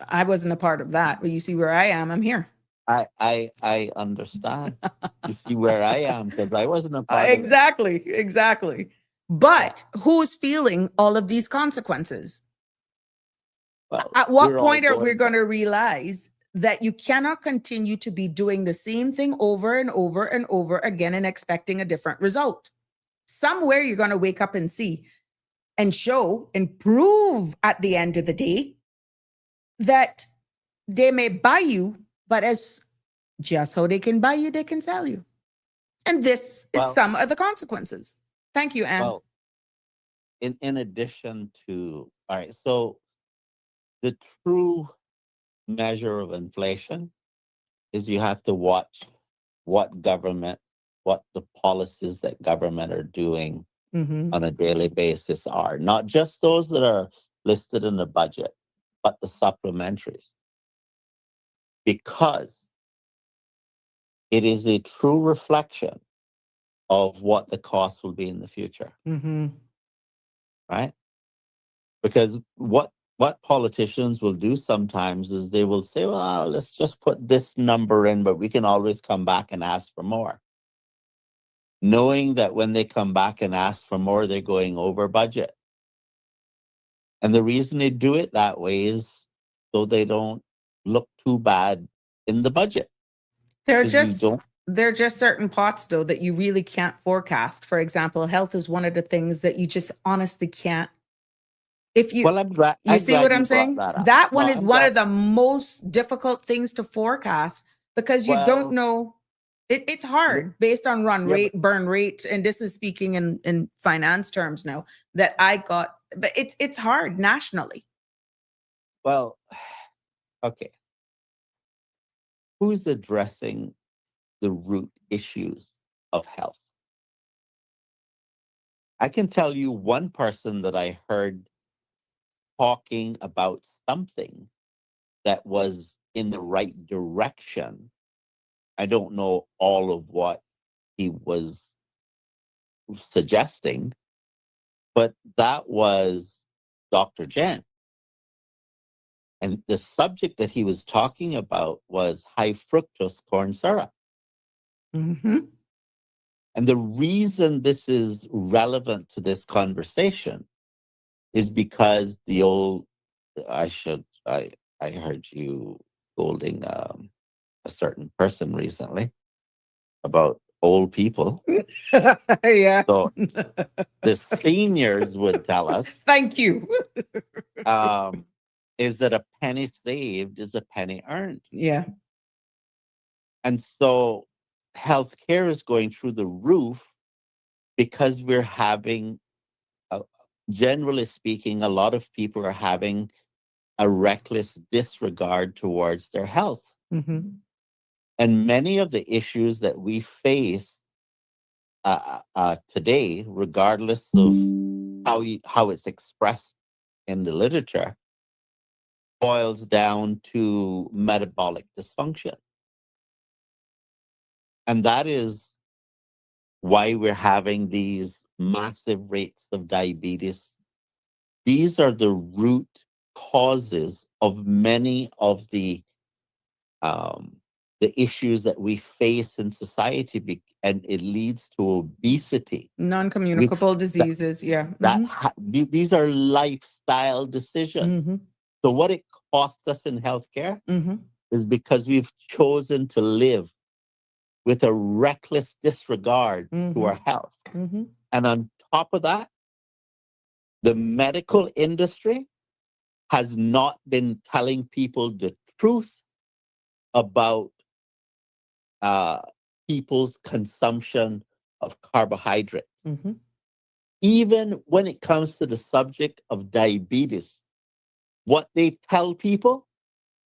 I wasn't a part of that, but you see where I am. I'm here. I understand. You see where I am, because I wasn't a part of it. Exactly. But who's feeling all of these consequences? Well, At what we're all point are we going going to realize that you cannot continue to be doing the same thing over and over and over again and expecting a different result? Somewhere you're going to wake up and see and show and prove at the end of the day that they may buy you, but as just how they can buy you, they can sell you. And this is Well- some of the consequences. Thank you, Anne. Well, in addition to, all right, so the true measure of inflation is you have to watch what the policies that government are doing Mhm. on a daily basis are, not just those that are listed in the budget, but the supplementaries. Because it is a true reflection of what the cost will be in the future, Mhm. right? Because what politicians will do sometimes is they will say, well, let's just put this number in, but we can always come back and ask for more. Knowing that when they come back and ask for more, they're going over budget. And the reason they do it that way is so they don't look too bad in the budget. They're 'Cause you just don't- there are just certain pots though that you really can't forecast. For example, health is one of the things that you just honestly can't. If you Well, I'm glad. you see what I'm brought saying? That, up. That one No, is I'm one glad- of the most difficult things to forecast because you Well- don't know It's hard based on run Yeah, rate, burn rate, and this is speaking in finance terms now that I got, but it's hard nationally. Well, okay. Who's addressing the root issues of health? I can tell you one person that I heard talking about something that was in the right direction. I don't know all of what he was suggesting, but that was Dr. Jan. And the subject that he was talking about was high fructose corn syrup. Mm-hmm. And the reason this is relevant to this conversation is because the old, I heard you scolding a certain person recently about old people. Yeah. So the seniors would tell us Thank you. is that a penny saved is a penny earned. Yeah. And so healthcare is going through the roof because we're having, generally speaking, a lot of people are having a reckless disregard towards their health. Mm-hmm. And many of the issues that we face today, regardless of how it's expressed in the literature, boils down to metabolic dysfunction. And that is why we're having these massive rates of diabetes. These are the root causes of many of the issues that we face in society, and it leads to obesity. Non-communicable diseases. Yeah. These are lifestyle decisions. Mm-hmm. So what it costs us in healthcare Mm-hmm. is because we've chosen to live with a reckless disregard to our health. Mm-hmm. And on top of that, the medical industry has not been telling people the truth about people's consumption of carbohydrates. Mm-hmm. Even when it comes to the subject of diabetes, what they tell people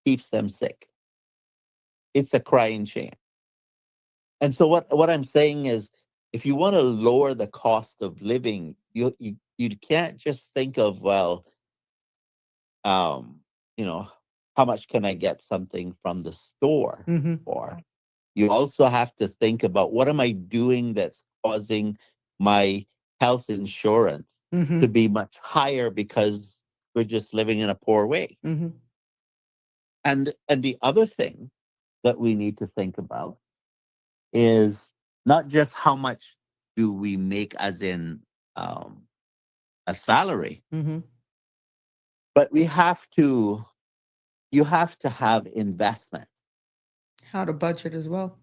keeps them sick. It's a crying shame. And so what I'm saying is, if you want to lower the cost of living, you can't just think of, well, you know, how much can I get something from the store Mm-hmm. for? You also have to think about, what am I doing that's causing my health insurance Mm-hmm. to be much higher because we're just living in a poor way. Mm-hmm. And the other thing that we need to think about is not just how much do we make as in a salary, Mm-hmm. but you have to have investment. How to budget as well.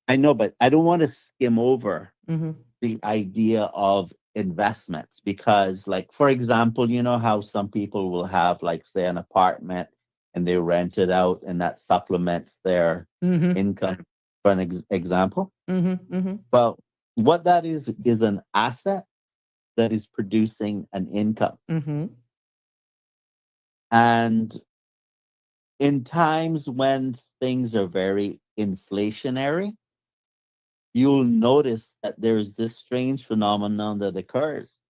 I know, but I don't want to skim over Mm-hmm. the idea of investments, because, like, for example, you know how some people will have, like, say, an apartment and they rent it out and that supplements their Mm-hmm. income, for an example. Mm-hmm. Mm-hmm. Well, what that is an asset that is producing an income. Mm-hmm. And in times when things are very inflationary, you'll notice that there's this strange phenomenon that occurs.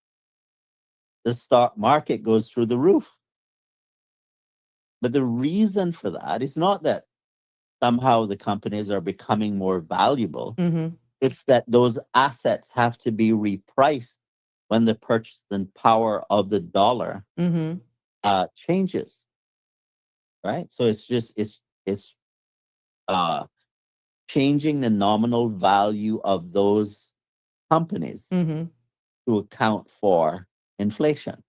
The stock market goes through the roof. But the reason for that is not that somehow the companies are becoming more valuable. Mm-hmm. It's that those assets have to be repriced when the purchasing power of the dollar Mm-hmm. changes. Right? So it's uh, changing the nominal value of those companies Mm-hmm. to account for inflation.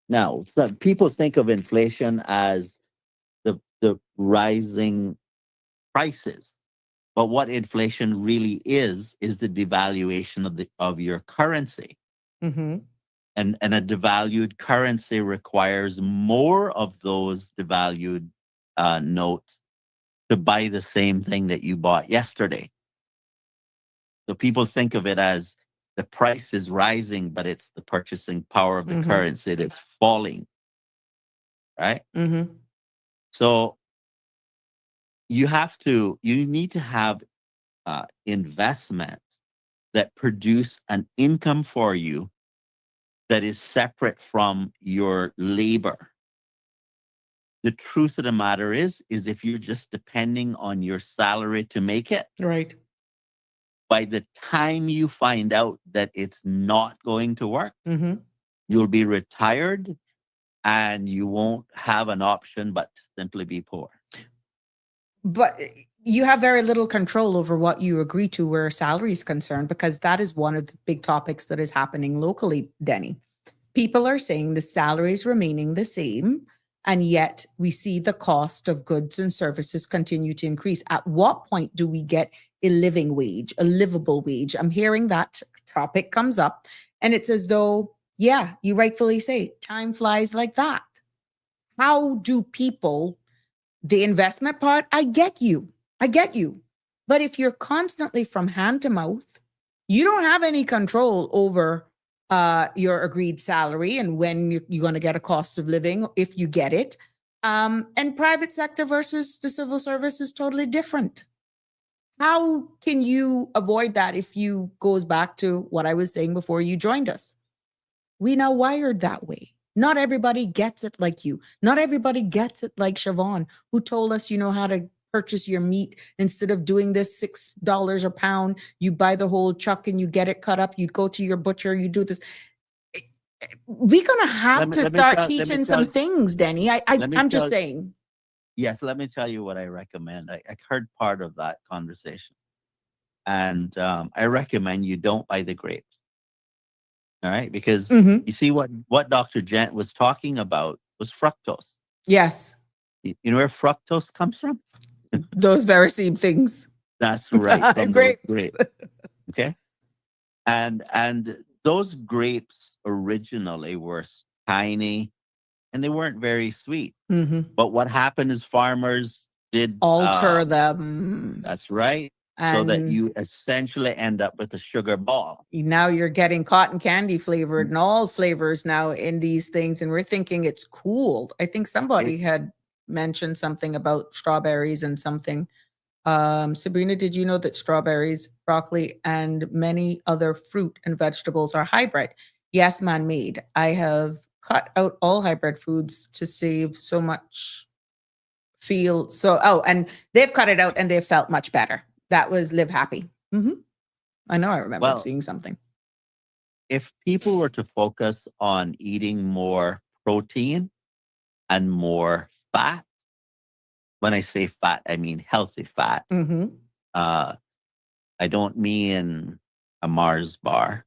Now, some people think of inflation as the rising prices, but what inflation really is the devaluation of your currency. Mm-hmm. And a devalued currency requires more of those devalued notes to buy the same thing that you bought yesterday. So people think of it as the price is rising, but it's the purchasing power of the currency that's falling, right? So you need to have investments that produce an income for you that is separate from your labor. The truth of the matter is if you're just depending on your salary to make it, Right. by the time you find out that it's not going to work, Mm-hmm. you'll be retired and you won't have an option but to simply be poor. But you have very little control over what you agree to where salary is concerned, because that is one of the big topics that is happening locally, Denny. People are saying the salary is remaining the same, and yet we see the cost of goods and services continue to increase. At what point do we get a living wage, a livable wage? I'm hearing that topic comes up, and it's as though, yeah, you rightfully say, time flies like that. How do people, the investment part, I get you. But if you're constantly from hand to mouth, you don't have any control over your agreed salary and when you're going to get a cost of living, if you get it. And private sector versus the civil service is totally different. How can you avoid that if you goes back to what I was saying before you joined us? We now wired that way. Not everybody gets it like you. Not everybody gets it like Siobhan, who told us, you know, how to purchase your meat. Instead of doing this $6 a pound, you buy the whole chuck and you get it cut up. You go to your butcher, you do this. We're going to have to start teaching some things, Denny. I'm just saying. Yes, let me tell you what I recommend. I heard part of that conversation. And I recommend you don't buy the grapes. All right, because you see what Dr. Gent was talking about was fructose. Yes. You know where fructose comes from? Those very same things. That's right. From Grapes. those grapes. Okay. And those grapes originally were tiny and they weren't very sweet. But what happened is farmers did alter them. That's right. So that you essentially end up with a sugar ball. Now you're getting cotton candy flavored and all flavors now in these things. And we're thinking it's cool. I think somebody had mentioned something about strawberries and something. Sabrina, did you know that strawberries, broccoli, and many other fruit and vegetables are hybrid? Yes, man-made. I have cut out all hybrid foods to save so much and they've cut it out and they've felt much better. That was Live Happy. I know I remember seeing something. If people were to focus on eating more protein and more fat, when I say fat, I mean healthy fat. I don't mean a Mars bar.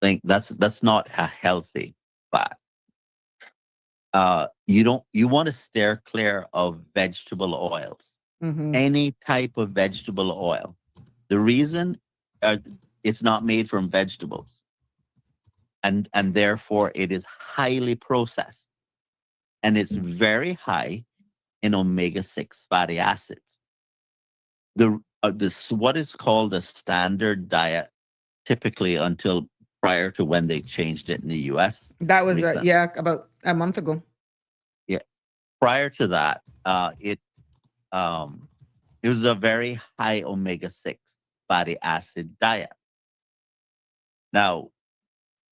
Think that's not a healthy fat. You want to steer clear of vegetable oils. Any type of vegetable oil. The reason it's not made from vegetables, and therefore it is highly processed, and it's very high in omega-6 fatty acids. What is called a standard diet, typically until prior to when they changed it in the U.S. That was about a month ago. Yeah, prior to that, it was a very high omega-6 fatty acid diet. Now,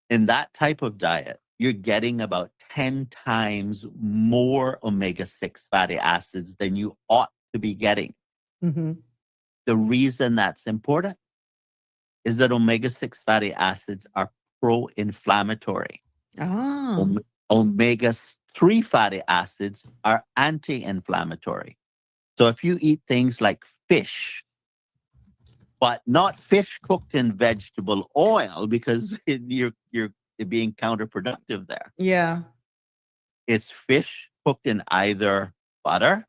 in that type of diet, you're getting about 10 times more omega-6 fatty acids than you ought to be getting. The reason that's important is that omega-6 fatty acids are pro-inflammatory. Omega-3 fatty acids are anti-inflammatory. So if you eat things like fish, but not fish cooked in vegetable oil, because you're being counterproductive there. Yeah. It's fish cooked in either butter,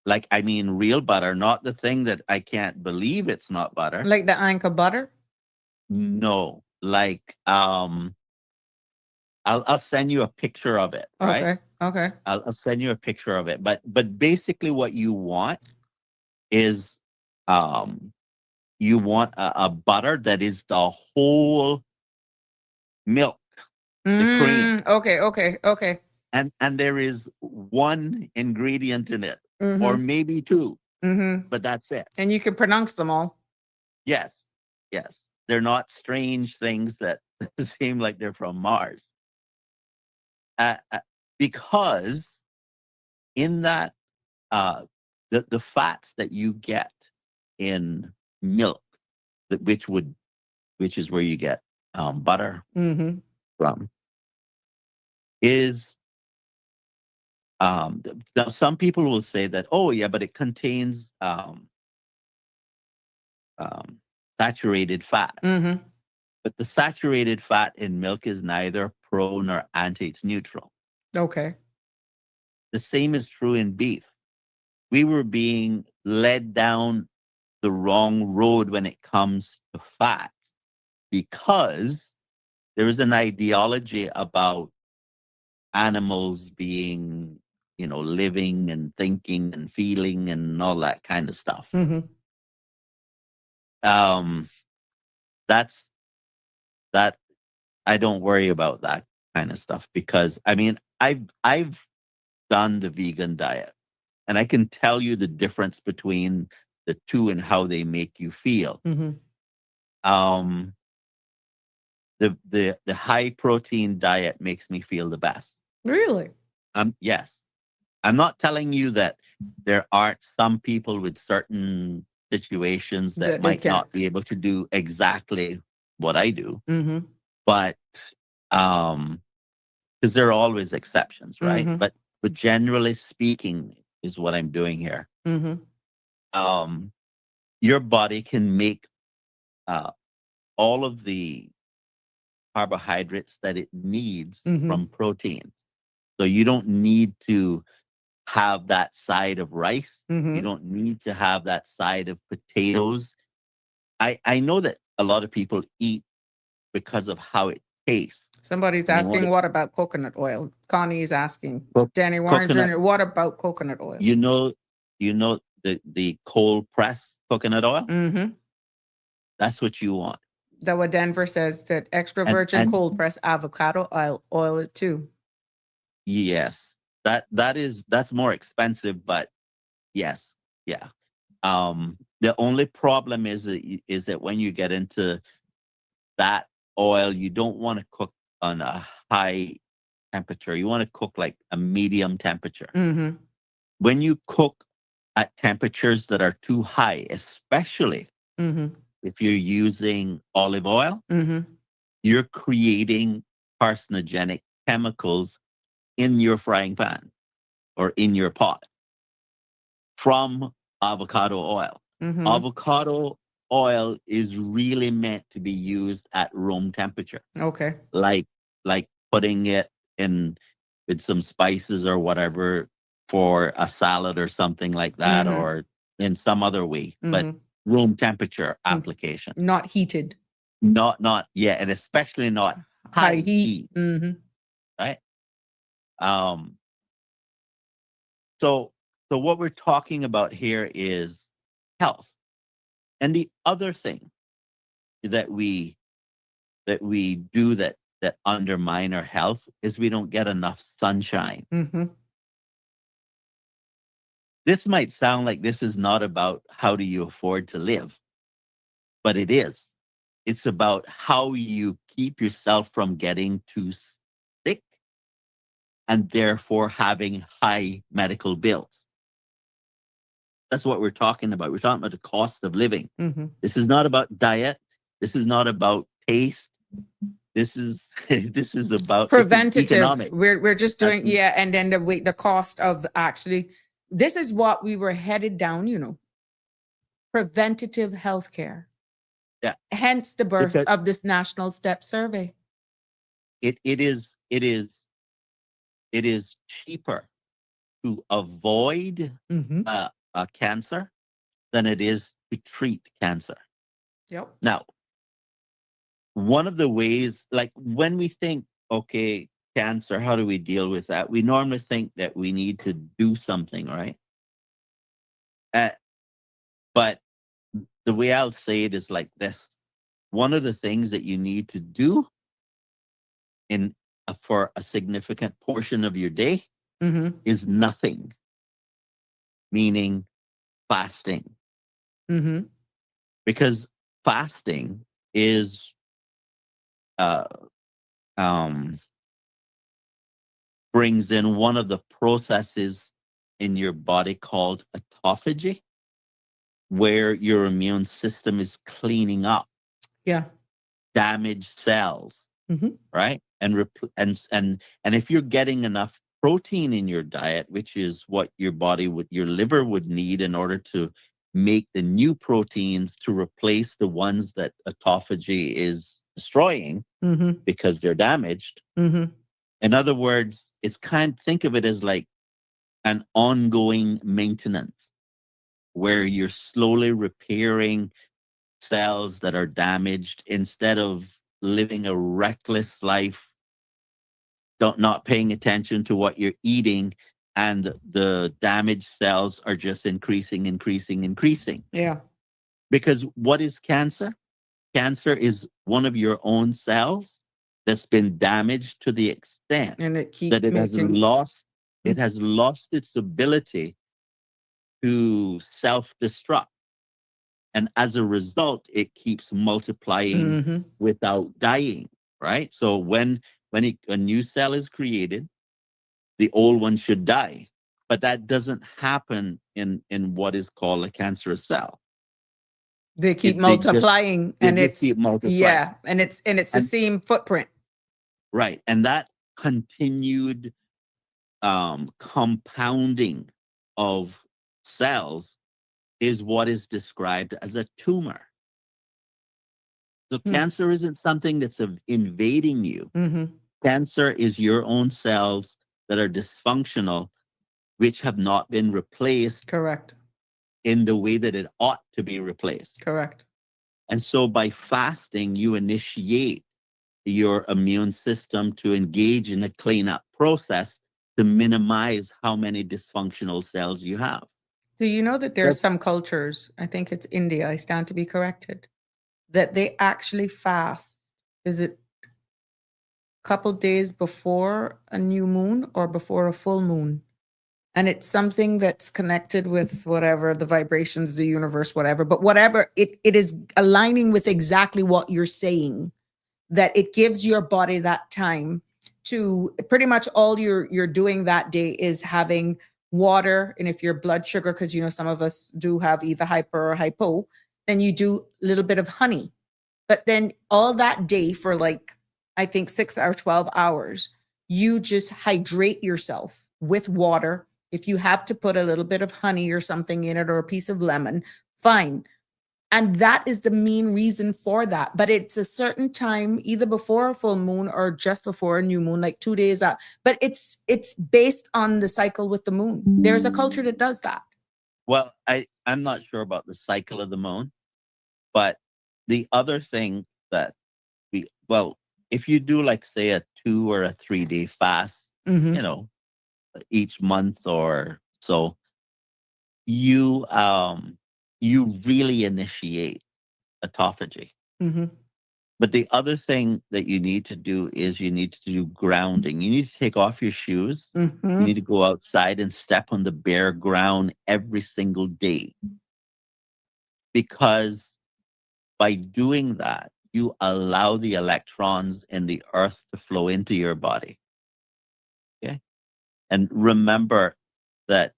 real butter, not the thing that I can't believe it's not butter. Like the Anka butter? No, like I'll send you a picture of it, right? Okay. Okay. I'll send you a picture of it. But basically what you want is you want a butter that is the whole milk, the cream. Okay. Okay. Okay. And there is one ingredient in it, or Mm-hmm. maybe two, Mm-hmm. but that's it. And you can pronounce them all. Yes. Yes. They're not strange things that seem like they're from Mars. Because in that, the fats that you get in milk, which is where you get butter Mm-hmm. from, is now some people will say that, oh yeah, but it contains saturated fat. Mm-hmm. But the saturated fat in milk is neither pro nor anti, it's neutral. Okay. The same is true in beef. We were being led down the wrong road when it comes to fat because there is an ideology about animals being, living and thinking and feeling and all that kind of stuff. Mm-hmm. That's that. I don't worry about that kind of stuff because I've done the vegan diet and I can tell you the difference between the two and how they make you feel. Mm-hmm. The high protein diet makes me feel the best. Really? Yes. I'm not telling you that there aren't some people with certain situations that They might can't. not be able to do exactly what I do, Mm-hmm. but because there are always exceptions, right? Mm-hmm. But generally speaking is what I'm doing here. Mm-hmm. Your body can make all of the carbohydrates that it needs Mm-hmm. from proteins. So you don't need to have that side of rice. Mm-hmm. You don't need to have that side of potatoes. I know that a lot of people eat because of how it tastes. Somebody's And they want asking, what about coconut oil? Connie is asking. Co- Danny Warren coconut- Jr., what about coconut oil? You know the cold press coconut oil? Mm-hmm. That's what you want. That what Denver says, that extra And- virgin and- cold pressed avocado oil it too. Yes. That's more expensive, but yes. Yeah. The only problem is that when you get into that oil, you don't want to cook on a high temperature. You want to cook like a medium temperature. Mm-hmm. When you cook at temperatures that are too high, especially Mm-hmm. if you're using olive oil, Mm-hmm. you're creating carcinogenic chemicals in your frying pan or in your pot from avocado oil. Mm-hmm. Avocado oil is really meant to be used at room temperature, Okay. like putting it in with some spices or whatever for a salad or something like that, Mhm. or in some other way, but Mhm. room temperature Mm. application. Not heated. Not yeah, and especially not high heat, Mm-hmm. right? Um, so what we're talking about here is health. And the other thing that we do that undermine our health is we don't get enough sunshine. Mm-hmm. This might sound like this is not about how do you afford to live, but it is. It's about how you keep yourself from getting too sick and therefore having high medical bills. That's what we're talking about. We're talking about the cost of living. Mm-hmm. This is not about diet. This is not about taste. This is this is about Preventative. economic. We're just doing That's- and then the cost of actually, this is what we were headed down, preventative healthcare. Yeah. Hence the birth Because- of this national step survey. It is cheaper to avoid Mm-hmm. a cancer than it is to treat cancer. Yep. Now, one of the ways, like when we think, okay, cancer, how do we deal with that? We normally think that we need to do something, right? But the way I'll say it is like this. One of the things that you need to do in for a significant portion of your day Mm-hmm. is nothing, meaning fasting. Mm-hmm. Because fasting is uh, um, brings in one of the processes in your body called autophagy, where your immune system is cleaning up Yeah. damaged cells, Mm-hmm. right? And if you're getting enough protein in your diet, which is what your liver would need in order to make the new proteins to replace the ones that autophagy is destroying Mm-hmm. because they're damaged. Mm-hmm. In other words, think of it as like an ongoing maintenance where you're slowly repairing cells that are damaged instead of living a reckless life, not paying attention to what you're eating, and the damaged cells are just increasing. Yeah. Because what is cancer? Cancer is one of your own cells that's been damaged to the extent And it keep that making. it has lost its ability to self-destruct. And as a result, it keeps multiplying Mm-hmm. without dying, right? So when a new cell is created, the old one should die. But that doesn't happen in what is called a cancerous cell. They keep They just multiplying, they and just it's keep multiplying. yeah, and it's the And same footprint. right. And that continued compounding of cells is what is described as a tumor. So cancer isn't something that's invading you. Mm-hmm. Cancer is your own cells that are dysfunctional, which have not been replaced Correct. in the way that it ought to be replaced. Correct. And so by fasting, you initiate your immune system to engage in a cleanup process to minimize how many dysfunctional cells you have. Do you know that there are some cultures, I think it's India, I stand to be corrected, that they actually fast? Is it a couple days before a new moon or before a full moon? And it's something that's connected with whatever the vibrations, the universe, whatever, but whatever, it is aligning with exactly what you're saying, that it gives your body that time to pretty much all you're doing that day is having water. And if your blood sugar, because some of us do have either hyper or hypo, then you do a little bit of honey. But then all that day for like, I think 6 or 12 hours, you just hydrate yourself with water. If you have to put a little bit of honey or something in it or a piece of lemon, fine. And that is the main reason for that. But it's a certain time, either before a full moon or just before a new moon, like 2 days out. But it's based on the cycle with the moon. There's a culture that does that. Well, I'm not sure about the cycle of the moon, but the other thing that if you do like say a 2 or a 3 day fast, Mm-hmm. Each month or so, you really initiate autophagy. Mm-hmm. But the other thing that you need to do is you need to do grounding. You need to take off your shoes. Mm-hmm. You need to go outside and step on the bare ground every single day. Because by doing that, you allow the electrons in the earth to flow into your body. Okay? And remember that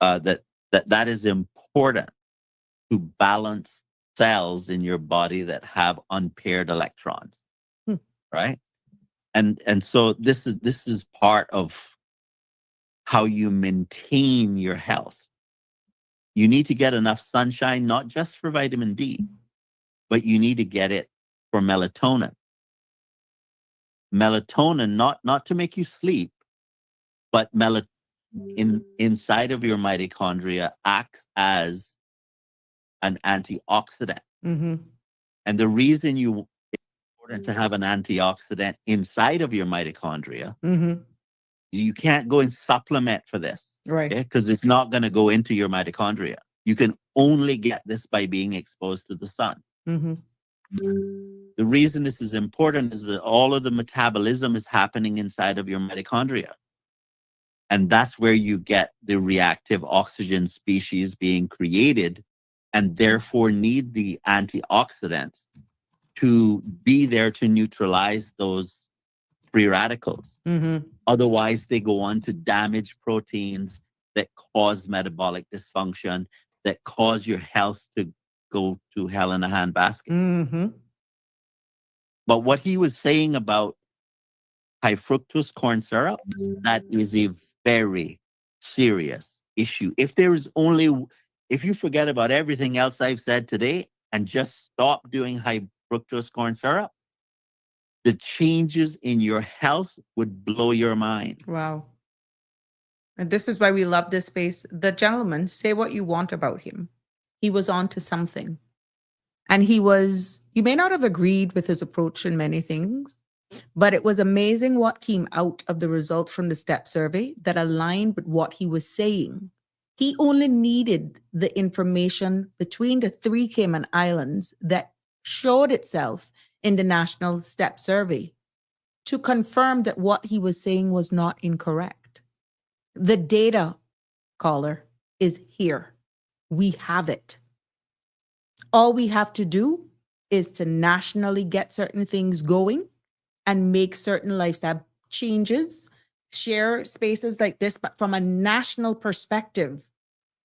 that is important to balance cells in your body that have unpaired electrons, right? And so this is part of how you maintain your health. You need to get enough sunshine, not just for vitamin D, but you need to get it for melatonin. Melatonin, not to make you sleep, but inside of your mitochondria acts as an antioxidant. Mm-hmm. And the reason it's important to have an antioxidant inside of your mitochondria. Mm-hmm. You can't go and supplement for this, Right. because it's not going to go into your mitochondria. You can only get this by being exposed to the sun. Mm-hmm. The reason this is important is that all of the metabolism is happening inside of your mitochondria. And that's where you get the reactive oxygen species being created, and therefore need the antioxidants to be there to neutralize those free radicals. Mm-hmm. Otherwise, they go on to damage proteins that cause metabolic dysfunction, that cause your health to go to hell in a handbasket. Mm-hmm. But what he was saying about high fructose corn syrup, that is a very serious issue. If you forget about everything else I've said today and just stop doing high fructose corn syrup, the changes in your health would blow your mind. Wow. And this is why we love this space. The gentleman, say what you want about him. He was on to something. And you may not have agreed with his approach in many things, but it was amazing what came out of the results from the STEP survey that aligned with what he was saying. He only needed the information between the 3 Cayman Islands that showed itself in the national STEP survey to confirm that what he was saying was not incorrect. The data, caller, is here. We have it. All we have to do is to nationally get certain things going and make certain lifestyle changes, share spaces like this, but from a national perspective,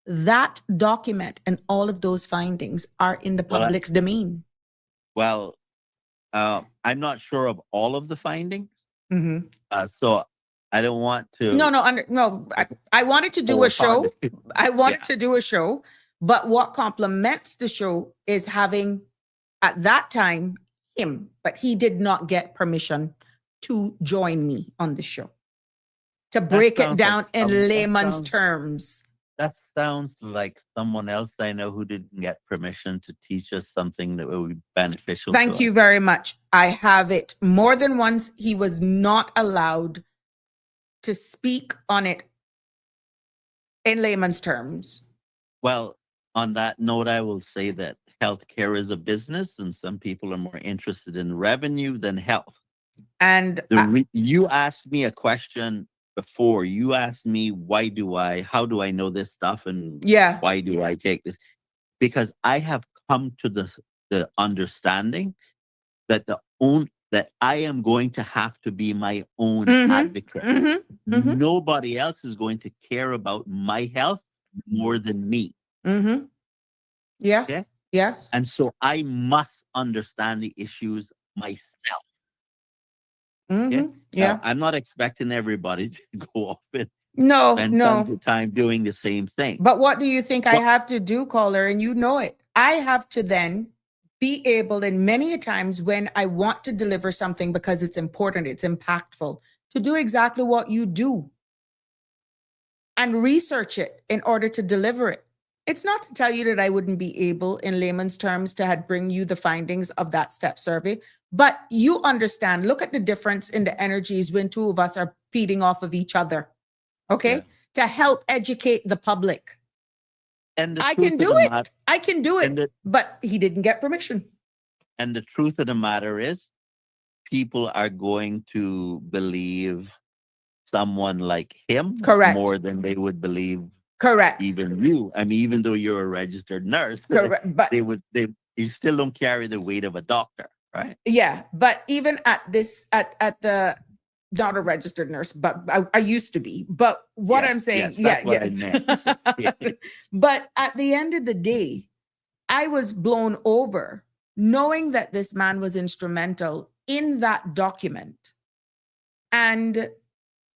that document and all of those findings are in the public's domain. Well, I'm not sure of all of the findings. Mm-hmm. So I don't want to. I wanted to do a show. I wanted to do a show, but what complements the show is having, at that time, him, but he did not get permission to join me on the show to break it down in layman's terms. That sounds like someone else I know who didn't get permission to teach us something that would be beneficial. Thank you very much. I have it more than once. He was not allowed to speak on it in layman's terms. Well, on that note, I will say that healthcare is a business, and some people are more interested in revenue than health. And you asked me a question before. You asked me, how do I know this stuff, and why do I take this? Because I have come to the understanding that that I am going to have to be my own advocate. Mm-hmm. Mm-hmm. Nobody else is going to care about my health more than me. Mm-hmm. Yes. Okay? Yes. And so I must understand the issues myself. Mm-hmm. Okay? Yeah. I'm not expecting everybody to go off and spend tons of time doing the same thing. But what do you think I have to do, caller? And you know it. I have to then be able, and many a times when I want to deliver something because it's important, it's impactful, to do exactly what you do and research it in order to deliver it. It's not to tell you that I wouldn't be able, in layman's terms, to bring you the findings of that STEP survey, but you understand, look at the difference in the energies when 2 of us are feeding off of each other, okay? Yeah. To help educate the public. And I can do it. I can do it, but he didn't get permission. And the truth of the matter is, people are going to believe someone like him more than they would believe even you. I mean, even though you're a registered nurse, but you still don't carry the weight of a doctor, right? Yeah, but even at the not a registered nurse, but I used to be. But what I'm saying, that's what I meant. But at the end of the day, I was blown over knowing that this man was instrumental in that document. And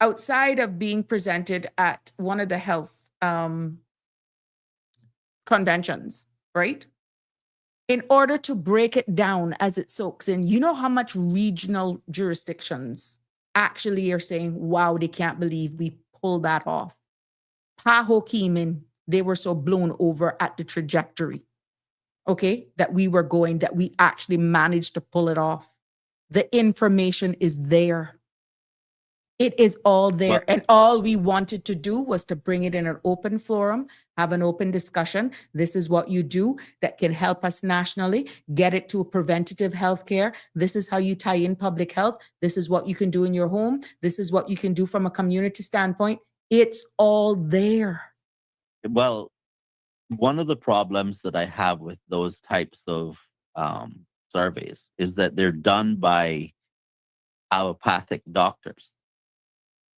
outside of being presented at one of the health conventions, right? In order to break it down as it soaks in, you know how much regional jurisdictions actually are saying, wow, they can't believe we pulled that off. Paho Cayman, they were so blown over at the trajectory, okay, that we were going, that we actually managed to pull it off. The information is there. It is all there. And all we wanted to do was to bring it in an open forum, have an open discussion. This is what you do that can help us nationally, get it to preventative health care. This is how you tie in public health. This is what you can do in your home. This is what you can do from a community standpoint. It's all there. Well, one of the problems that I have with those types of surveys is that they're done by allopathic doctors.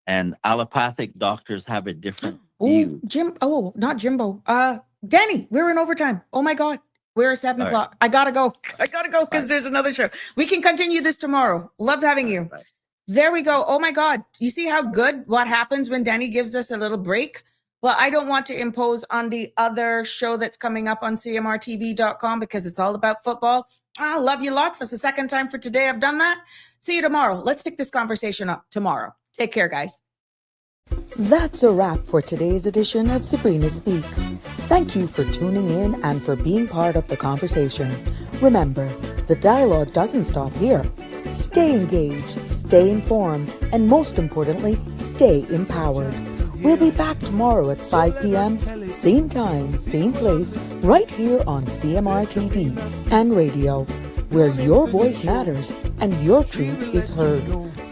And allopathic doctors have a different view. Not Jimbo. Danny, we're in overtime. Oh my God. We're at 7 o'clock. I gotta go because there's another show. We can continue this tomorrow. Loved having you. Right. There we go. Oh my God. You see how good what happens when Danny gives us a little break? Well, I don't want to impose on the other show that's coming up on cmrtv.com because it's all about football. I love you lots. That's the second time for today I've done that. See you tomorrow. Let's pick this conversation up tomorrow. Take care, guys. That's a wrap for today's edition of Sabrina Speaks. Thank you for tuning in and for being part of the conversation. Remember, the dialogue doesn't stop here. Stay engaged, stay informed, and most importantly, stay empowered. We'll be back tomorrow at 5 p.m., same time, same place, right here on CMR TV and radio, where your voice matters and your truth is heard.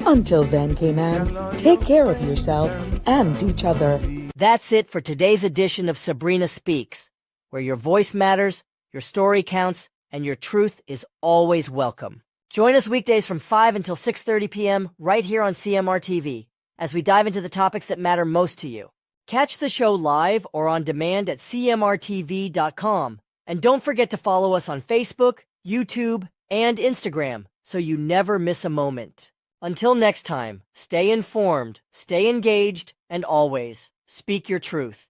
Until then, Cayman, take care of yourself and each other. That's it for today's edition of Sabrina Speaks, where your voice matters, your story counts, and your truth is always welcome. Join us weekdays from 5 until 6:30 p.m. right here on CMR TV as we dive into the topics that matter most to you. Catch the show live or on demand at cmrtv.com. And don't forget to follow us on Facebook, YouTube, and Instagram so you never miss a moment. Until next time, stay informed, stay engaged, and always speak your truth.